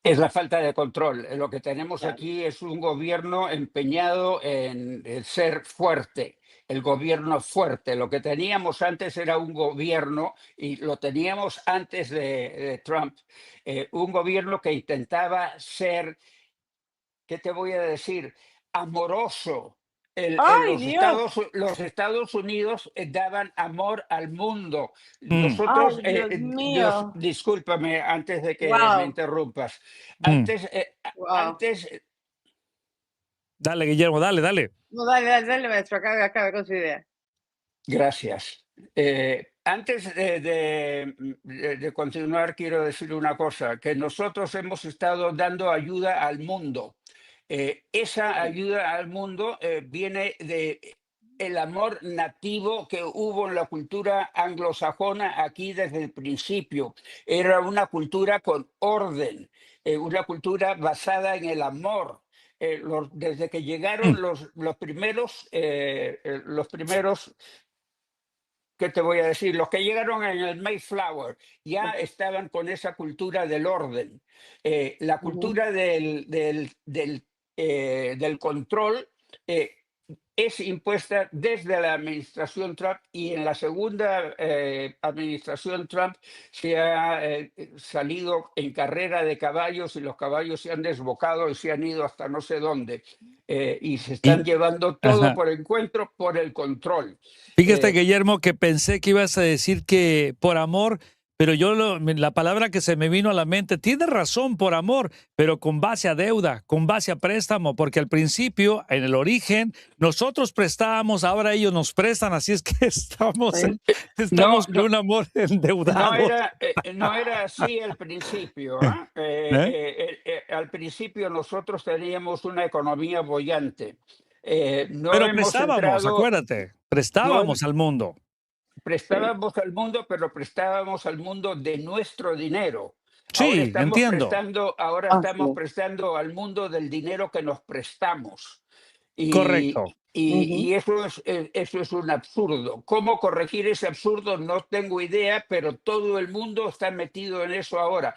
Es la falta de control. Lo que tenemos Claro. aquí es un gobierno empeñado en ser fuerte, el gobierno fuerte. Lo que teníamos antes era un gobierno, y lo teníamos antes de Trump, un gobierno que intentaba ser, ¿qué te voy a decir? Amoroso. ¡Ay, Dios! Los Estados Unidos daban amor al mundo. Mm, Nosotros, ¡Ay, Dios Dios, mío! discúlpame antes de que me Wow, interrumpas. mm. wow. Antes, Dale, Guillermo, dale, dale. No, dale, dale, dale, maestro, acabe con su idea. gracias. Antes de continuar, quiero decir una cosa, que nosotros hemos estado dando ayuda al mundo. Esa Sí. ayuda al mundo viene de el amor nativo que hubo en la cultura anglosajona aquí desde el principio. Era una cultura con orden, una cultura basada en el amor. Desde que Mm, llegaron los primeros, ¿qué te voy a decir? Los que llegaron en el Mayflower ya estaban con esa cultura del orden. La Ujú. cultura del control eh, es impuesta desde la administración Trump, y en la segunda administración Trump se ha salido en carrera de caballos, y los caballos se han desbocado y se han ido hasta no sé dónde. Y se están y, llevando todo ajá. por encuentro por el control. Fíjate, Eh, Guillermo, que pensé que ibas a decir que por amor, pero la palabra que se me vino a la mente, tienes razón, por amor, pero con base a deuda, con base a préstamo, porque al principio, en el origen, nosotros prestábamos, ahora ellos nos prestan, así es que estamos, Sí. no, estamos con no, un amor endeudado. no era así al principio. ¿Ah? ¿Eh? Al principio nosotros teníamos una economía boyante. No Pero hemos prestábamos, entrado, acuérdate, no prestábamos al mundo. Sí. prestábamos al mundo, pero prestábamos al mundo de nuestro dinero. Sí, entiendo. Ahora Así estamos es. prestando al mundo del dinero que nos prestamos. Y, Correcto. Ujú. y eso es un absurdo. ¿Cómo corregir ese absurdo? No tengo idea, pero todo el mundo está metido en eso ahora.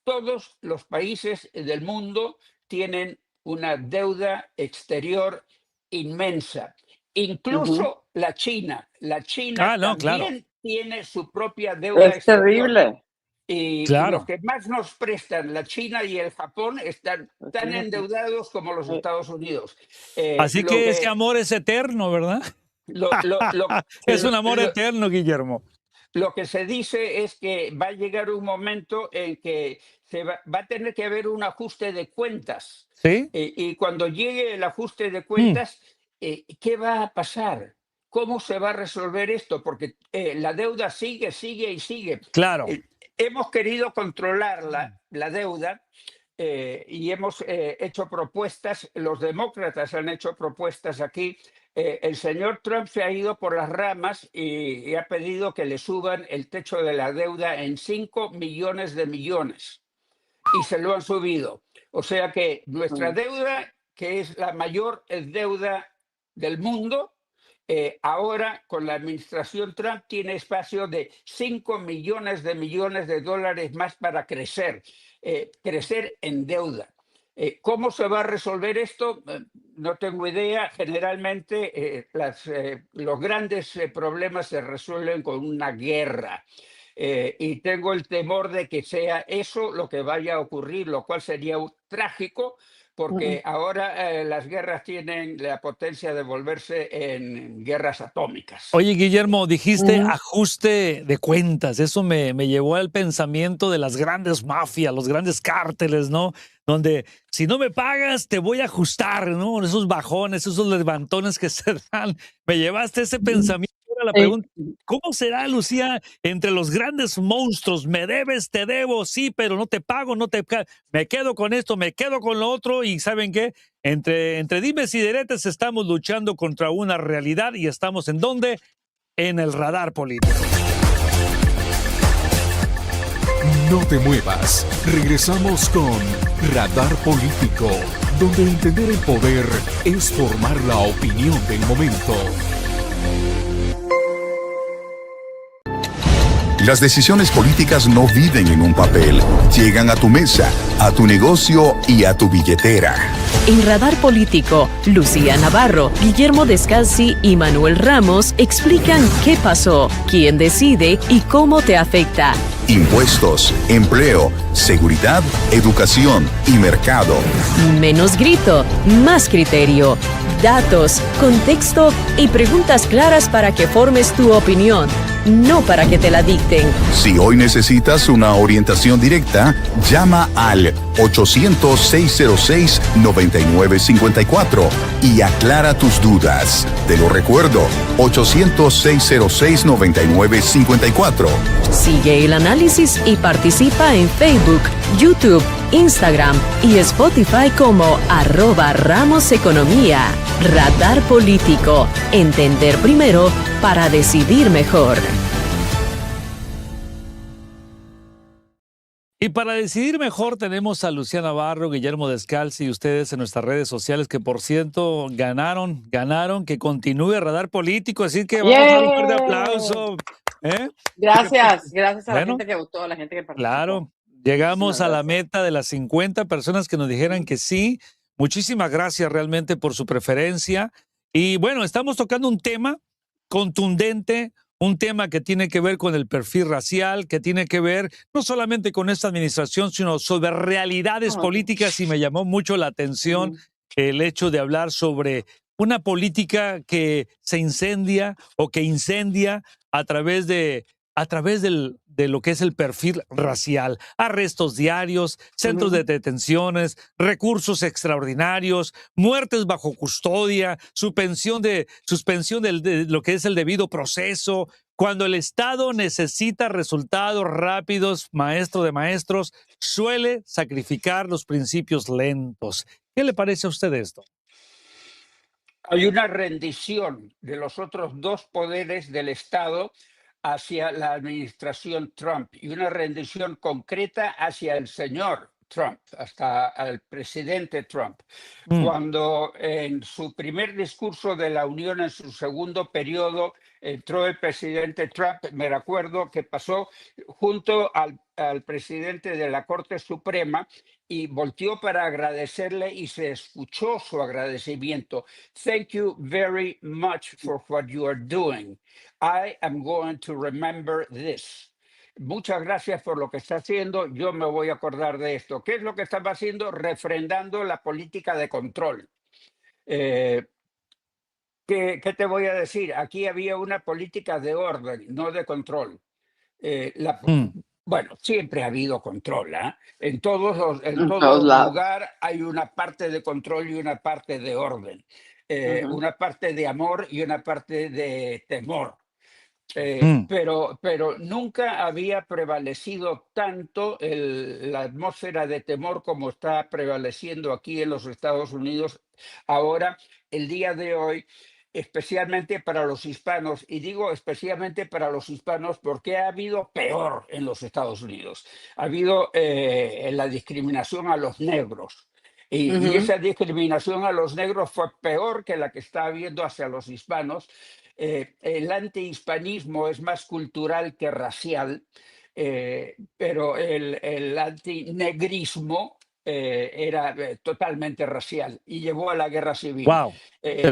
Todos los países del mundo tienen una deuda exterior inmensa. Ujú. Incluso la China. La China Ah, no, claro, también tiene su propia deuda Es exterior. terrible. Y los claro. que más nos prestan, la China y el Japón, están Pues tan fíjate. endeudados como los Eh, Estados Unidos. Así Lo que ese que, amor es eterno, ¿verdad? Es un lo, amor lo- eterno, Guillermo. lo que se dice es que va a llegar un momento en que va a tener que haber un ajuste de cuentas. ¿Sí? Y cuando llegue el ajuste de Mm, cuentas, ¿qué va a pasar? ¿Cómo se va a resolver esto? Porque la deuda sigue, sigue y sigue. claro. Eh, Hemos querido controlar la deuda, y hemos hecho propuestas, los demócratas han hecho propuestas aquí. El señor Trump se ha ido por las ramas y ha pedido que le suban el techo de la deuda en 5 millones de millones, y se lo han subido. O sea que nuestra mm, deuda, que es la mayor deuda del mundo, ahora con la administración Trump tiene espacio de 5 millones de dólares más para crecer en deuda. ¿Cómo se va a resolver esto? No tengo idea. Generalmente los grandes problemas se resuelven con una guerra. Y tengo el temor de que sea eso lo que vaya a ocurrir, lo cual sería trágico, porque ahora las guerras tienen la potencia de volverse en guerras atómicas. Oye, Guillermo, dijiste ajuste de cuentas. Eso me llevó al pensamiento de las grandes mafias, los grandes cárteles, ¿no? Donde si no me pagas, te voy a ajustar, ¿no? Esos bajones, esos levantones que se dan. Me llevaste ese pensamiento. Ahora la pregunta, ¿cómo será, Lucía, entre los grandes monstruos? Me debes, te debo, sí, pero no te pago, me quedo con esto, me quedo con lo otro, y ¿saben qué? Entre dimes y diretes estamos luchando contra una realidad, y estamos ¿en dónde? En el radar político. No te muevas. Regresamos con Radar Político, donde entender el poder es formar la opinión del momento. Las decisiones políticas no viven en un papel, llegan a tu mesa, a tu negocio y a tu billetera. En Radar Político, Lucía Navarro, Guillermo Descalzi y Manuel Ramos explican qué pasó, quién decide y cómo te afecta. Impuestos, empleo, seguridad, educación y mercado. Menos grito, más criterio. Datos, contexto y preguntas claras para que formes tu opinión, no para que te la dicten. Si hoy necesitas una orientación directa, llama al 800-606-9954 y aclara tus dudas. Te lo recuerdo, 800-606-9954. Sigue el análisis y participa en Facebook, YouTube, Instagram y Spotify como @RamosEconomía. Radar Político. Entender primero para decidir mejor. Y para decidir mejor tenemos a Lucía Navarro, Guillermo Descalzi y ustedes en nuestras redes sociales, que por cierto ganaron, que continúe Radar Político, así que vamos a dar un fuerte aplauso. Gracias a la Bueno, gente que votó, a la gente que participó. claro, llegamos a la Gracias. meta de las 50 personas que nos dijeran que sí. Muchísimas gracias realmente por su preferencia. Y bueno, estamos tocando un tema contundente, un tema que tiene que ver con el perfil racial, que tiene que ver no solamente con esta administración, sino sobre realidades políticas, y me llamó mucho la atención el hecho de hablar sobre una política que se incendia o que incendia a través de lo que es el perfil racial. Arrestos diarios, centros de detenciones, recursos extraordinarios, muertes bajo custodia, suspensión de lo que es el debido proceso. Cuando el Estado necesita resultados rápidos, maestro de maestros, suele sacrificar los principios lentos. ¿Qué le parece a usted esto? Hay una rendición de los otros dos poderes del Estado hacia la administración Trump y una rendición concreta hacia el señor Trump, hasta el presidente Trump. Cuando en su primer discurso de la Unión, en su segundo periodo, entró el presidente Trump, me recuerdo que pasó junto al presidente de la Corte Suprema y volteó para agradecerle y se escuchó su agradecimiento. Thank you very much for what you are doing. I am going to remember this. Muchas gracias por lo que está haciendo. Yo me voy a acordar de esto. ¿Qué es lo que estaba haciendo? Refrendando la política de control. ¿Qué te voy a decir? Aquí había una política de orden, no de control. Bueno, siempre ha habido control, ¿eh? En todo lugar hay una parte de control y una parte de orden. Una parte de amor y una parte de temor. Pero nunca había prevalecido tanto la atmósfera de temor como está prevaleciendo aquí en los Estados Unidos ahora, el día de hoy, especialmente para los hispanos. Y digo especialmente para los hispanos porque ha habido peor en los Estados Unidos. Ha habido la discriminación a los negros. Y esa discriminación a los negros fue peor que la que está habiendo hacia los hispanos. El antihispanismo es más cultural que racial, pero el antinegrismo era totalmente racial y llevó a la guerra civil. Wow,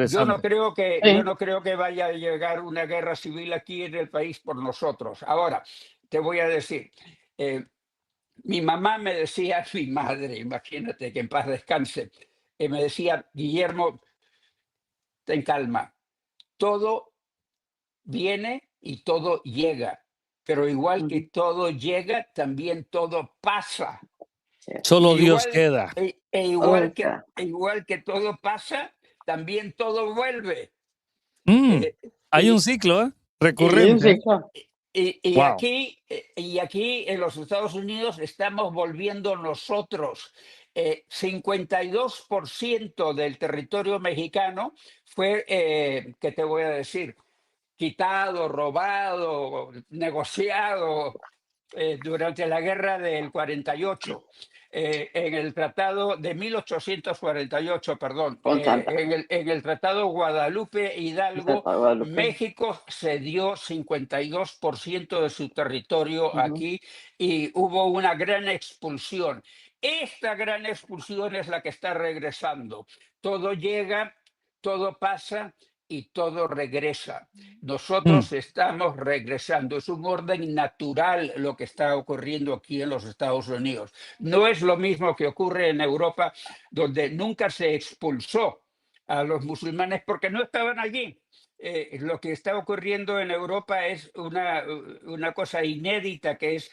yo no creo que vaya a llegar una guerra civil aquí en el país por nosotros. Ahora, te voy a decir, mi mamá me decía, mi madre, imagínate que en paz descanse, y me decía, Guillermo, ten calma, todo viene y todo llega, pero igual que todo llega, también todo pasa. Solo Dios queda. Igual que todo pasa, también todo vuelve. Hay un ciclo recurrente. Y Wow. aquí en los Estados Unidos estamos volviendo nosotros. 52% del territorio mexicano fue, ¿qué te voy a decir? Quitado, robado, negociado durante la guerra del 48. En el tratado de 1848, perdón, en el tratado Guadalupe Hidalgo, México cedió 52% de su territorio aquí y hubo una gran expulsión. Esta gran expulsión es la que está regresando. Todo llega, todo pasa y todo regresa. Nosotros estamos regresando. Es un orden natural lo que está ocurriendo aquí en los Estados Unidos. No es lo mismo que ocurre en Europa, donde nunca se expulsó a los musulmanes porque no estaban allí. Lo que está ocurriendo en Europa es una cosa inédita, que es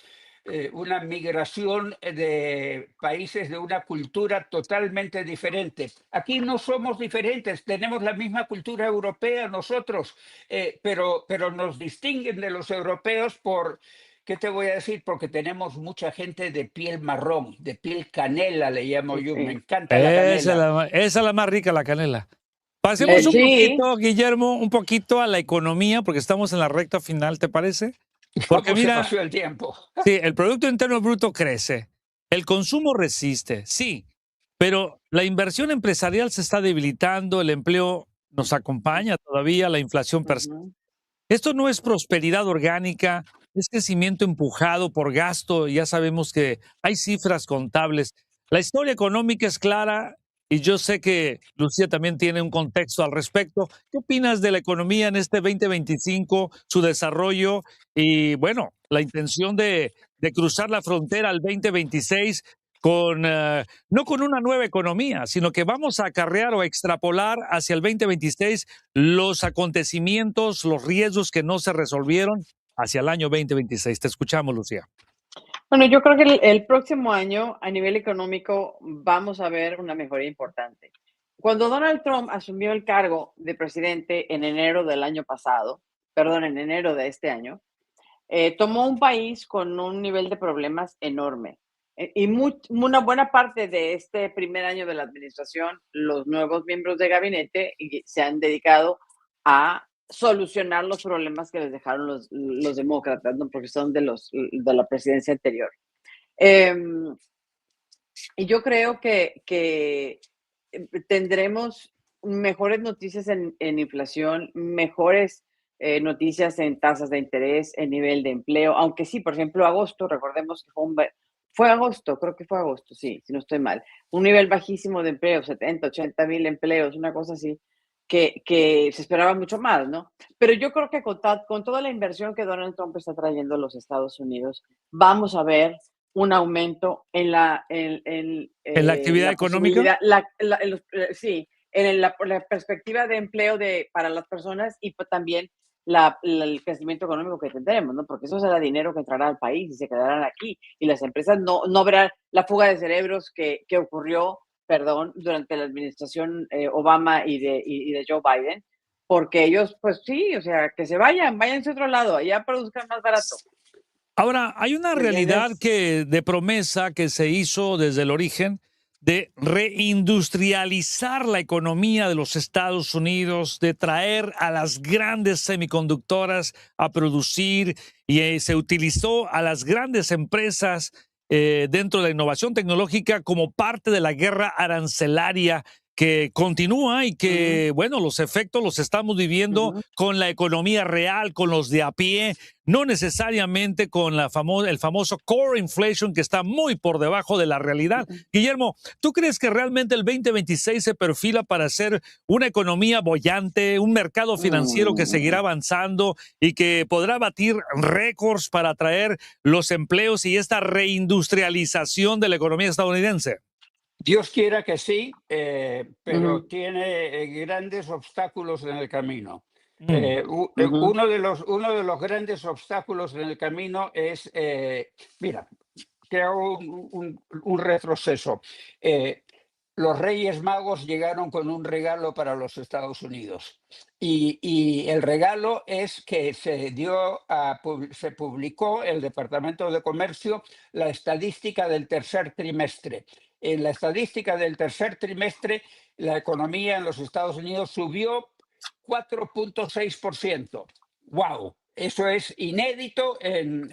una migración de países de una cultura totalmente diferente. Aquí no somos diferentes, tenemos la misma cultura europea nosotros, pero nos distinguen de los europeos por, ¿qué te voy a decir? Porque tenemos mucha gente de piel marrón, de piel canela, le llamo yo, me encanta la canela. Esa es la más rica, la canela. Pasemos un poquito, Guillermo, un poquito a la economía, porque estamos en la recta final, ¿te parece? Porque ¿Cómo mira, se pasó el tiempo? Sí, el Producto Interno Bruto crece, el consumo resiste, sí, pero la inversión empresarial se está debilitando, el empleo nos acompaña todavía, la inflación persiste. Esto no es prosperidad orgánica, es crecimiento empujado por gasto. Ya sabemos que hay cifras contables. La historia económica es clara y yo sé que Lucía también tiene un contexto al respecto. ¿Qué opinas de la economía en este 2025, su desarrollo y, bueno, la intención de cruzar la frontera al 2026 con, no con una nueva economía, sino que vamos a acarrear o extrapolar hacia el 2026 los acontecimientos, los riesgos que no se resolvieron hacia el año 2026? Te escuchamos, Lucía. Bueno, yo creo que el próximo año, a nivel económico, vamos a ver una mejoría importante. Cuando Donald Trump asumió el cargo de presidente en enero del año pasado, perdón, en enero de este año, tomó un país con un nivel de problemas enorme. Y una buena parte de este primer año de la administración, los nuevos miembros de gabinete se han dedicado a solucionar los problemas que les dejaron los demócratas, ¿no? Porque son de la presidencia anterior. Y yo creo que tendremos mejores noticias en inflación, mejores noticias en tasas de interés, en nivel de empleo, aunque sí, por ejemplo, agosto, recordemos que fue agosto, creo que fue agosto, sí, si no estoy mal, un nivel bajísimo de empleo, 70, 80 mil empleos, una cosa así, que se esperaba mucho más, ¿no? Pero yo creo que con toda la inversión que Donald Trump está trayendo a los Estados Unidos, vamos a ver un aumento en la actividad económica. Sí, en la perspectiva de empleo para las personas y también el crecimiento económico que tendremos, ¿no? Porque eso será dinero que entrará al país y se quedarán aquí. Y las empresas no verán la fuga de cerebros que ocurrió, durante la administración Obama y de Joe Biden, porque ellos, pues sí, o sea, que se váyanse a otro lado, allá produzcan más barato. Ahora, hay una realidad de promesa que se hizo desde el origen de reindustrializar la economía de los Estados Unidos, de traer a las grandes semiconductoras a producir, y se utilizó a las grandes empresas dentro de la innovación tecnológica como parte de la guerra arancelaria que continúa y que, bueno, los efectos los estamos viviendo con la economía real, con los de a pie, no necesariamente con el famoso core inflation, que está muy por debajo de la realidad. Guillermo, ¿tú crees que realmente el 2026 se perfila para ser una economía boyante, un mercado financiero que seguirá avanzando y que podrá batir récords para atraer los empleos y esta reindustrialización de la economía estadounidense? Dios quiera que sí, pero Ujú, tiene grandes obstáculos en el camino. Mm, ujú, Uno de los grandes obstáculos en el camino es, mira, que hago un retroceso. Eh, los Reyes Magos llegaron con un regalo para los Estados Unidos y el regalo es que se publicó el Departamento de Comercio la estadística del tercer trimestre. En la estadística del tercer trimestre, la economía en los Estados Unidos subió 4,6%. ¡Wow! Eso es inédito en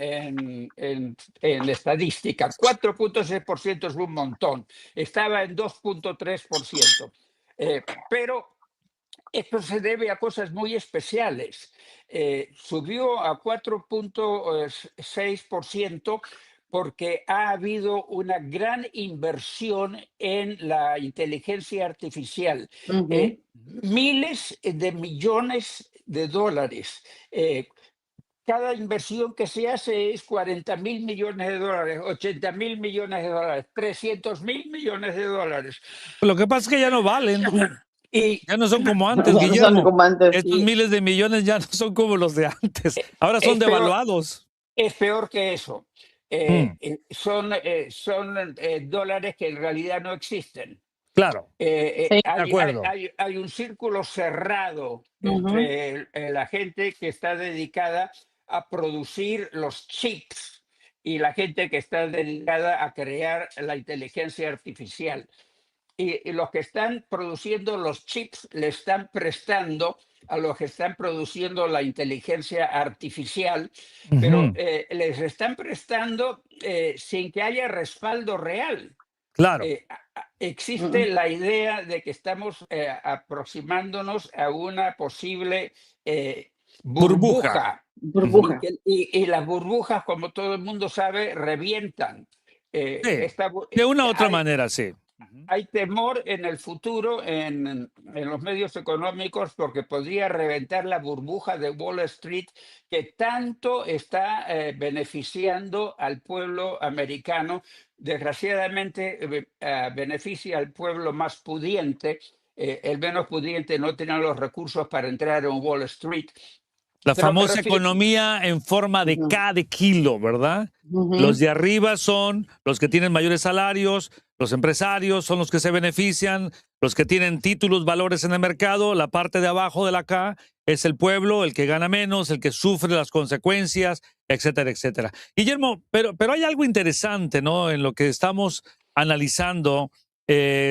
estadística. 4,6% es un montón. Estaba en 2,3%. Pero esto se debe a cosas muy especiales. Subió a 4,6% porque ha habido una gran inversión en la inteligencia artificial. ujú. Miles de millones de dólares. Cada inversión que se hace es 40.000 millones de dólares, 80.000 millones de dólares, 300.000 millones de dólares. Lo que pasa es que ya no valen, Y, ya no son como antes, Ya no son Guillermo. como antes. Estos y miles de millones ya no son como los de antes, ahora son es peor, devaluados. es peor que eso. Mm, Son dólares que en realidad no existen. claro, Sí. de acuerdo. Hay un círculo cerrado Ujú, entre la gente que está dedicada a producir los chips y la gente que está dedicada a crear la inteligencia artificial. Y los que están produciendo los chips le están prestando a los que están produciendo la inteligencia artificial, pero Ujú, les están prestando sin que haya respaldo real. claro, Existe ujú. la idea de que estamos aproximándonos a una posible burbuja. burbuja Ujú, Burbuja. y las burbujas, como todo el mundo sabe, revientan. sí, de una u otra Hay, manera, sí. Ujú, hay temor en el futuro en los medios económicos porque podría reventar la burbuja de Wall Street que tanto está beneficiando al pueblo americano. Desgraciadamente, beneficia al pueblo más pudiente. El menos pudiente no tiene los recursos para entrar en Wall Street. la Pero me famosa refiero, economía en forma de Ujú, K de kilo, ¿verdad? Los ujú, de arriba son los que tienen mayores salarios, los empresarios son los que se benefician, los que tienen títulos, valores en el mercado, la parte de abajo de la K es el pueblo, el que gana menos, el que sufre las consecuencias, etcétera, etcétera. Guillermo, pero hay algo interesante, ¿no? En lo que estamos analizando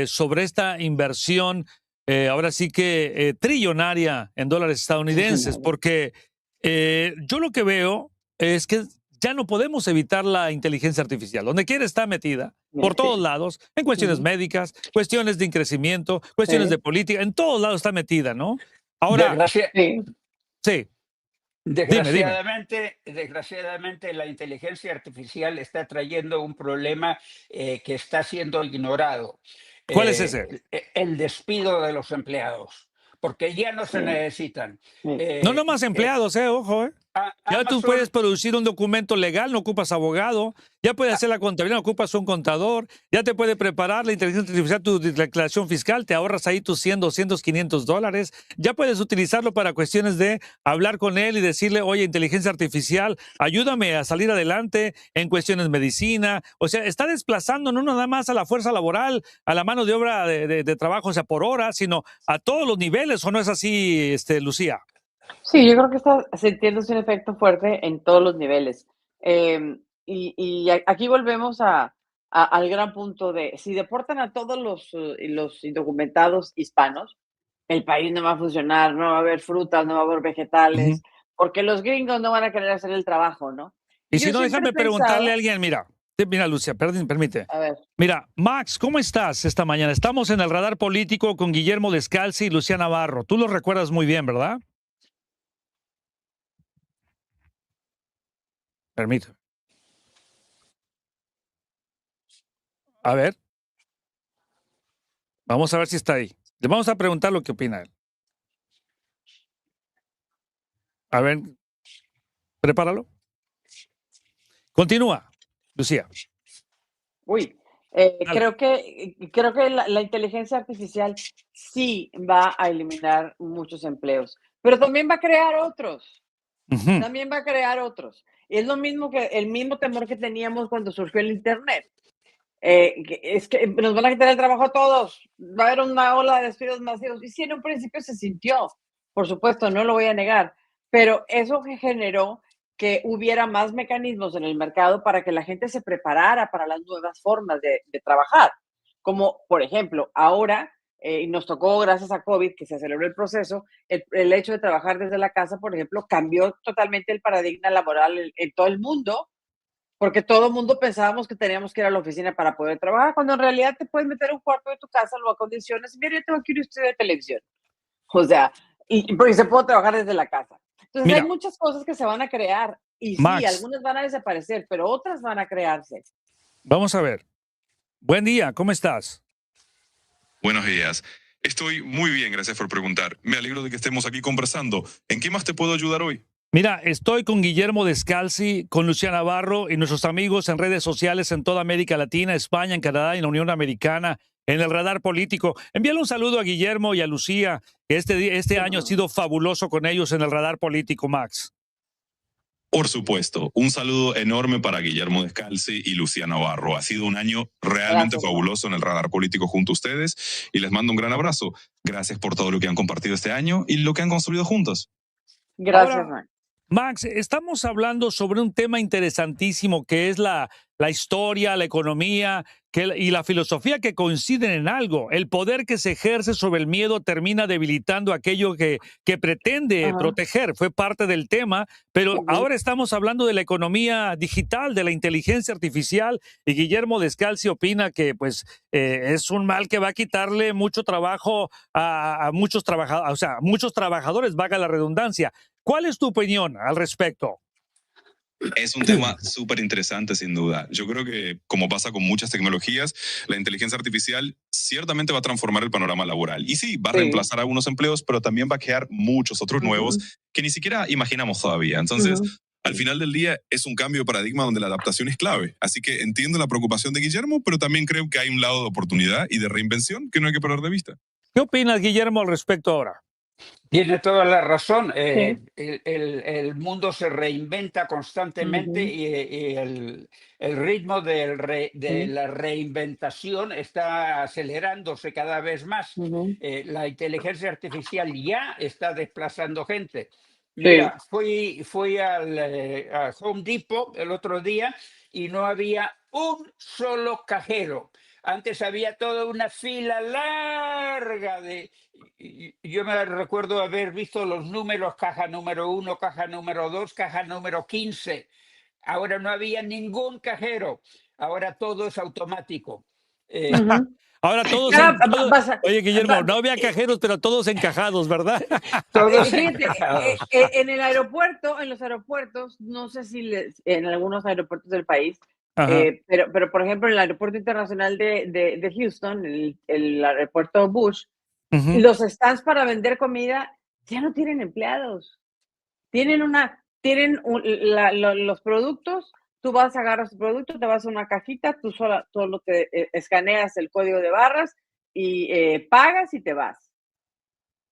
sobre esta inversión ahora sí que trillonaria en dólares estadounidenses, millonario. porque yo lo que veo es que ya no podemos evitar la inteligencia artificial. Donde quiera está metida, por todos Sí. lados, en cuestiones Ujú, médicas, cuestiones de crecimiento, cuestiones de sí. política, en todos lados está metida, ¿no? Ahora, desgracia- Sí. sí, dime. Desgraciadamente, la inteligencia artificial está trayendo un problema que está siendo ignorado, ¿Cuál es ese? el despido de los empleados, porque ya no se Sí. necesitan. Sí. No Eh, nomás eh, empleados, ojo. Ya tú puedes Amazon, producir un documento legal, no ocupas abogado. Ya puedes hacer la contabilidad, no ocupas un contador. Ya te puede preparar la inteligencia artificial tu declaración fiscal. Te ahorras ahí tus 100, 200, $500. Ya puedes utilizarlo para cuestiones de hablar con él y decirle, oye, inteligencia artificial, ayúdame a salir adelante en cuestiones de medicina. O sea, está desplazando no nada más a la fuerza laboral, a la mano de obra de trabajo, o sea, por hora, sino a todos los niveles. ¿O no es así, Lucía? Sí, yo creo que está sintiéndose un efecto fuerte en todos los niveles. Aquí volvemos al gran punto de, si deportan a todos los indocumentados hispanos, el país no va a funcionar, no va a haber frutas, no va a haber Ujú. vegetales, porque los gringos no van a querer hacer el trabajo, ¿no? Y Y si yo no, siempre he déjame preguntarle a pensado, alguien, mira, mira, Lucia, permite. a ver, Mira, Max, ¿cómo estás esta mañana? Estamos en el radar político con Guillermo Descalzi y Lucía Navarro. Tú los recuerdas muy bien, ¿verdad? Permíteme. A ver, vamos a ver si está ahí. Le vamos a preguntar lo que opina él. A ver, prepáralo. Continúa, Lucía. uy, Creo que la inteligencia artificial sí va a eliminar muchos empleos, pero también va a crear otros. Ujú. También va a crear otros. Y es lo mismo que el mismo temor que teníamos cuando surgió el Internet. Es que nos van a quitar el trabajo a todos. Va a haber una ola de despidos masivos. Y sí, en un principio se sintió, por supuesto, no lo voy a negar. Pero eso generó que hubiera más mecanismos en el mercado para que la gente se preparara para las nuevas formas de trabajar. Como, por ejemplo, ahora y nos tocó, gracias a COVID, que se aceleró el proceso, el hecho de trabajar desde la casa, por ejemplo, cambió totalmente el paradigma laboral en todo el mundo, porque todo el mundo pensábamos que teníamos que ir a la oficina para poder trabajar, cuando en realidad te puedes meter a un cuarto de tu casa, lo acondicionas, y mira, yo tengo que ir a un estudio de televisión. O sea, porque se puede trabajar desde la casa. Entonces, Mira, hay muchas cosas que se van a crear, y sí, Max, algunas van a desaparecer, pero otras van a crearse. vamos a ver. Buen día, ¿cómo estás? Buenos días. Estoy muy bien, gracias por preguntar. Me alegro de que estemos aquí conversando. ¿En qué más te puedo ayudar hoy? Mira, estoy con Guillermo Descalzi, con Lucía Navarro y nuestros amigos en redes sociales en toda América Latina, España, en Canadá y en la Unión Americana, en el Radar Político. Envíale un saludo a Guillermo y a Lucía, que este año ha sido fabuloso con ellos en el Radar Político, Max. Por supuesto, un saludo enorme para Guillermo Descalzi y Lucía Navarro. Ha sido un año realmente fabuloso en el Radar Político junto a ustedes y les mando un gran abrazo. Gracias por todo lo que han compartido este año y lo que han construido juntos. Gracias, Ahora, Max. Max, estamos hablando sobre un tema interesantísimo que es la historia, la economía y la filosofía que coinciden en algo. El poder que se ejerce sobre el miedo termina debilitando aquello que pretende proteger. Fue parte del tema, pero ahora estamos hablando de la economía digital, de la inteligencia artificial, y Guillermo Descalzi opina que pues, es un mal que va a quitarle mucho trabajo a muchos trabajadores, o sea, muchos trabajadores, valga la redundancia. ¿Cuál es tu opinión al respecto? Es un tema súper interesante, sin duda. Yo creo que, como pasa con muchas tecnologías, la inteligencia artificial ciertamente va a transformar el panorama laboral. Y sí, va a reemplazar algunos empleos, pero también va a crear muchos otros nuevos que ni siquiera imaginamos todavía. Entonces, al final del día, es un cambio de paradigma donde la adaptación es clave. Así que entiendo la preocupación de Guillermo, pero también creo que hay un lado de oportunidad y de reinvención que no hay que perder de vista. ¿Qué opinas, Guillermo, al respecto ahora? Tiene toda la razón. El mundo se reinventa constantemente y el ritmo de la reinventación está acelerándose cada vez más. La inteligencia artificial ya está desplazando gente. Mira, fui al Home Depot el otro día y no había un solo cajero. Antes había toda una fila larga de... Yo me recuerdo haber visto los números, caja número 1, caja número 2, caja número 15. Ahora no había ningún cajero. Ahora todo es automático. Ahora todos, oye, Guillermo, no había cajeros, pero todos encajados, ¿verdad? Todos Fíjate, encajados. en el aeropuerto, en los aeropuertos, no sé si en algunos aeropuertos del país, pero por ejemplo, en el aeropuerto internacional de Houston, el aeropuerto Bush, los stands para vender comida ya no tienen empleados. Tienen los productos, tú vas a agarrar su producto, te vas a una cajita, tú solo te escaneas el código de barras y pagas y te vas.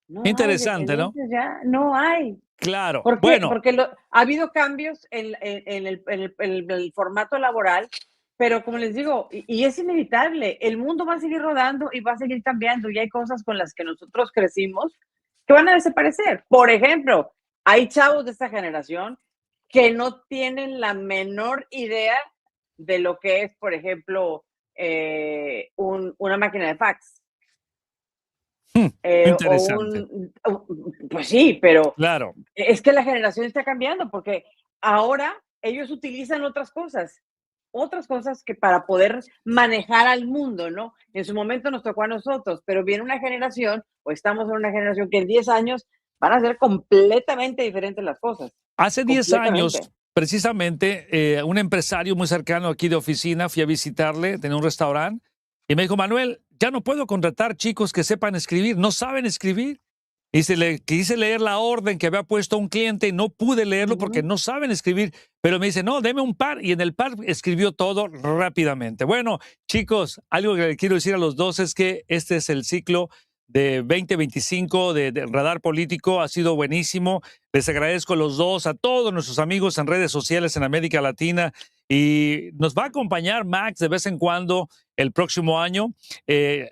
No interesante, ¿no? Ya no hay. Claro. ¿Por qué? Bueno, Porque ha habido cambios en el formato laboral, pero como les digo, y es inevitable, el mundo va a seguir rodando y va a seguir cambiando, y hay cosas con las que nosotros crecimos que van a desaparecer. Por ejemplo, hay chavos de esta generación que no tienen la menor idea de lo que es, por ejemplo, una máquina de fax. Interesante. Pues sí, pero claro. Es que la generación está cambiando porque ahora ellos utilizan otras cosas que para poder manejar al mundo, ¿no? En su momento nos tocó a nosotros, pero viene una generación, o estamos en una generación que en 10 años van a ser completamente diferentes las cosas. Hace 10 años, precisamente, un empresario muy cercano aquí de oficina, fui a visitarle, tenía un restaurante, y me dijo, Manuel, ya no puedo contratar chicos que sepan escribir, no saben escribir. Y quise leer la orden que había puesto un cliente y no pude leerlo porque no saben escribir. Pero me dice, no, deme un par. Y en el par escribió todo rápidamente. Bueno, chicos, algo que quiero decir a los dos es que este es el ciclo de 2025 de Radar Político. Ha sido buenísimo. Les agradezco a los dos, a todos nuestros amigos en redes sociales en América Latina. Y nos va a acompañar Max de vez en cuando el próximo año.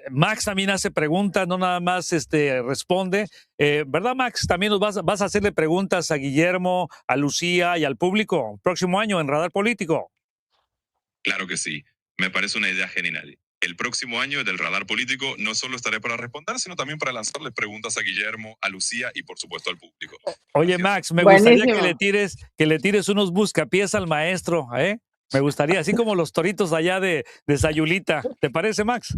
Max también hace preguntas, no nada más responde. ¿Verdad, Max? También vas a hacerle preguntas a Guillermo, a Lucía y al público el próximo año en Radar Político. Claro que sí. Me parece una idea genial. El próximo año del Radar Político no solo estaré para responder, sino también para lanzarle preguntas a Guillermo, a Lucía y por supuesto al público. Oye, Max, me gustaría que le tires unos buscapiés al maestro, ¿eh? Me gustaría, así como los toritos allá de Sayulita. ¿Te parece, Max?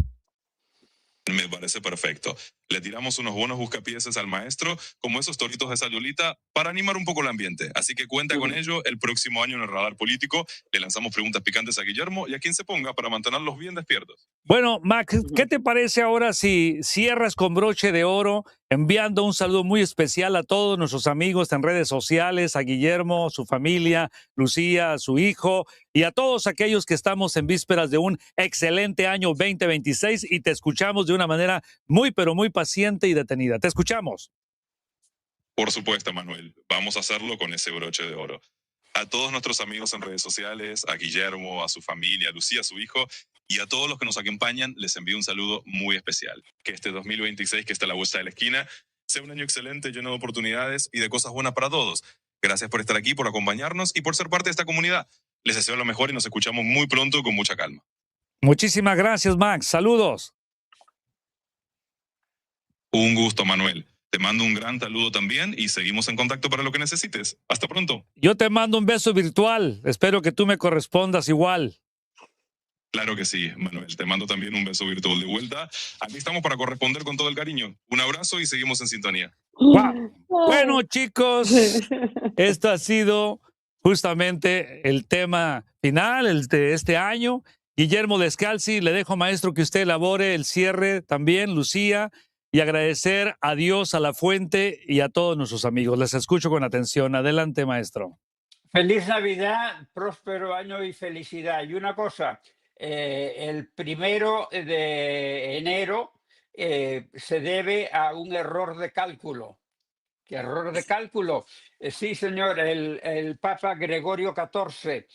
Me parece perfecto. Le tiramos unos buenos buscapiés al maestro, como esos toritos de Sayulita, para animar un poco el ambiente. Así que cuenta con ello el próximo año en el Radar Político. Le lanzamos preguntas picantes a Guillermo y a quien se ponga para mantenerlos bien despiertos. Bueno, Max, ¿qué te parece ahora si cierras con broche de oro enviando un saludo muy especial a todos nuestros amigos en redes sociales, a Guillermo, su familia, Lucía, su hijo y a todos aquellos que estamos en vísperas de un excelente año 2026 y te escuchamos de una manera muy, pero muy paciente y detenida? Te escuchamos. Por supuesto, Manuel. Vamos a hacerlo con ese broche de oro. A todos nuestros amigos en redes sociales, a Guillermo, a su familia, a Lucía, a su hijo, y a todos los que nos acompañan, les envío un saludo muy especial. Que este 2026, que está a la vuelta de la esquina, sea un año excelente, lleno de oportunidades y de cosas buenas para todos. Gracias por estar aquí, por acompañarnos y por ser parte de esta comunidad. Les deseo lo mejor y nos escuchamos muy pronto con mucha calma. Muchísimas gracias, Max. Saludos. Un gusto, Manuel. Te mando un gran saludo también y seguimos en contacto para lo que necesites. Hasta pronto. Yo te mando un beso virtual. Espero que tú me correspondas igual. Claro que sí, Manuel. Te mando también un beso virtual de vuelta. Aquí estamos para corresponder con todo el cariño. Un abrazo y seguimos en sintonía. Wow. Bueno, chicos, esto ha sido justamente el tema final de este año. Guillermo Descalzi, le dejo, maestro, que usted elabore el cierre también, Lucía, y agradecer a Dios, a la fuente y a todos nuestros amigos. Les escucho con atención. Adelante, maestro. Feliz Navidad, próspero año y felicidad. Y una cosa, el 1 de enero se debe a un error de cálculo. ¿Qué error de cálculo? Sí, señor, el Papa Gregorio XIV,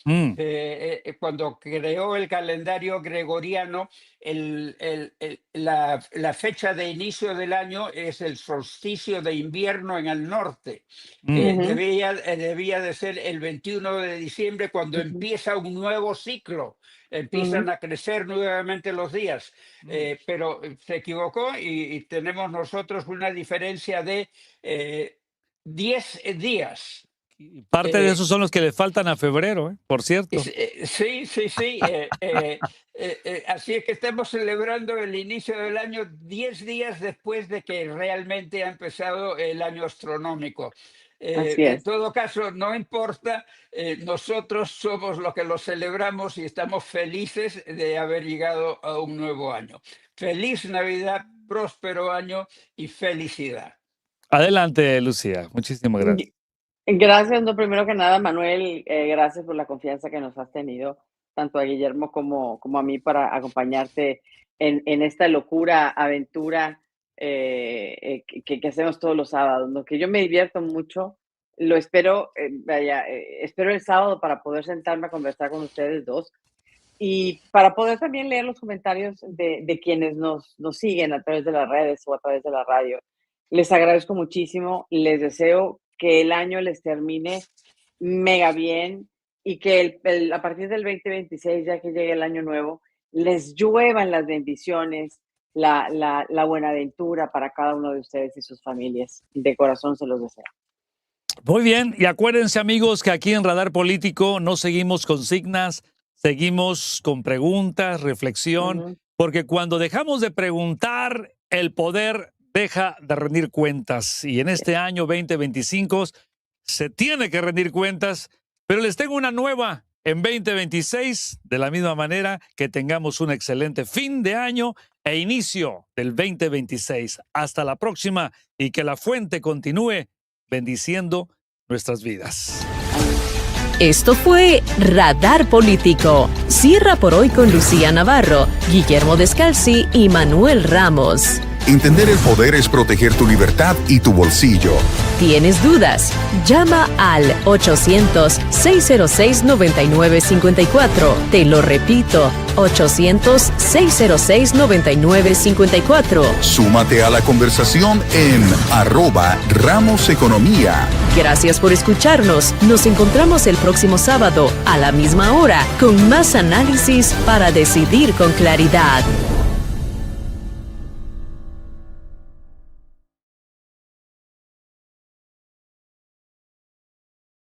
cuando creó el calendario gregoriano, la fecha de inicio del año es el solsticio de invierno en el norte. Debía de ser el 21 de diciembre cuando empieza un nuevo ciclo. Empiezan a crecer nuevamente los días, pero se equivocó y tenemos nosotros una diferencia de 10 días. Parte de esos son los que le faltan a febrero, por cierto. Sí. Así es que estamos celebrando el inicio del año 10 días después de que realmente ha empezado el año astronómico. En todo caso, no importa, nosotros somos los que lo celebramos y estamos felices de haber llegado a un nuevo año. Feliz Navidad, próspero año y felicidad. Adelante, Lucía. Muchísimas gracias. Gracias, no, primero que nada, Manuel, gracias por la confianza que nos has tenido, tanto a Guillermo como a mí, para acompañarte en esta locura, aventura que hacemos todos los sábados, ¿no? Que yo me divierto mucho, lo espero, espero el sábado para poder sentarme a conversar con ustedes dos y para poder también leer los comentarios de quienes nos siguen a través de las redes o a través de la radio. Les agradezco muchísimo, les deseo que el año les termine mega bien y que a partir del 2026, ya que llegue el año nuevo, les lluevan las bendiciones, la buenaventura para cada uno de ustedes y sus familias. De corazón se los deseo. Muy bien, y acuérdense, amigos, que aquí en Radar Político no seguimos consignas, seguimos con preguntas, reflexión, porque cuando dejamos de preguntar, el poder deja de rendir cuentas. Y en este año 2025 se tiene que rendir cuentas, pero les tengo una nueva en 2026, de la misma manera que tengamos un excelente fin de año e inicio del 2026. Hasta la próxima y que la fuente continúe bendiciendo nuestras vidas. Esto fue Radar Político. Cierra por hoy con Lucía Navarro, Guillermo Descalzi y Manuel Ramos. Entender el poder es proteger tu libertad y tu bolsillo. ¿Tienes dudas? Llama al 800-606-9954. Te lo repito, 800-606-9954. Súmate a la conversación en @RamosEconomía. Gracias por escucharnos. Nos encontramos el próximo sábado a la misma hora con más análisis para decidir con claridad.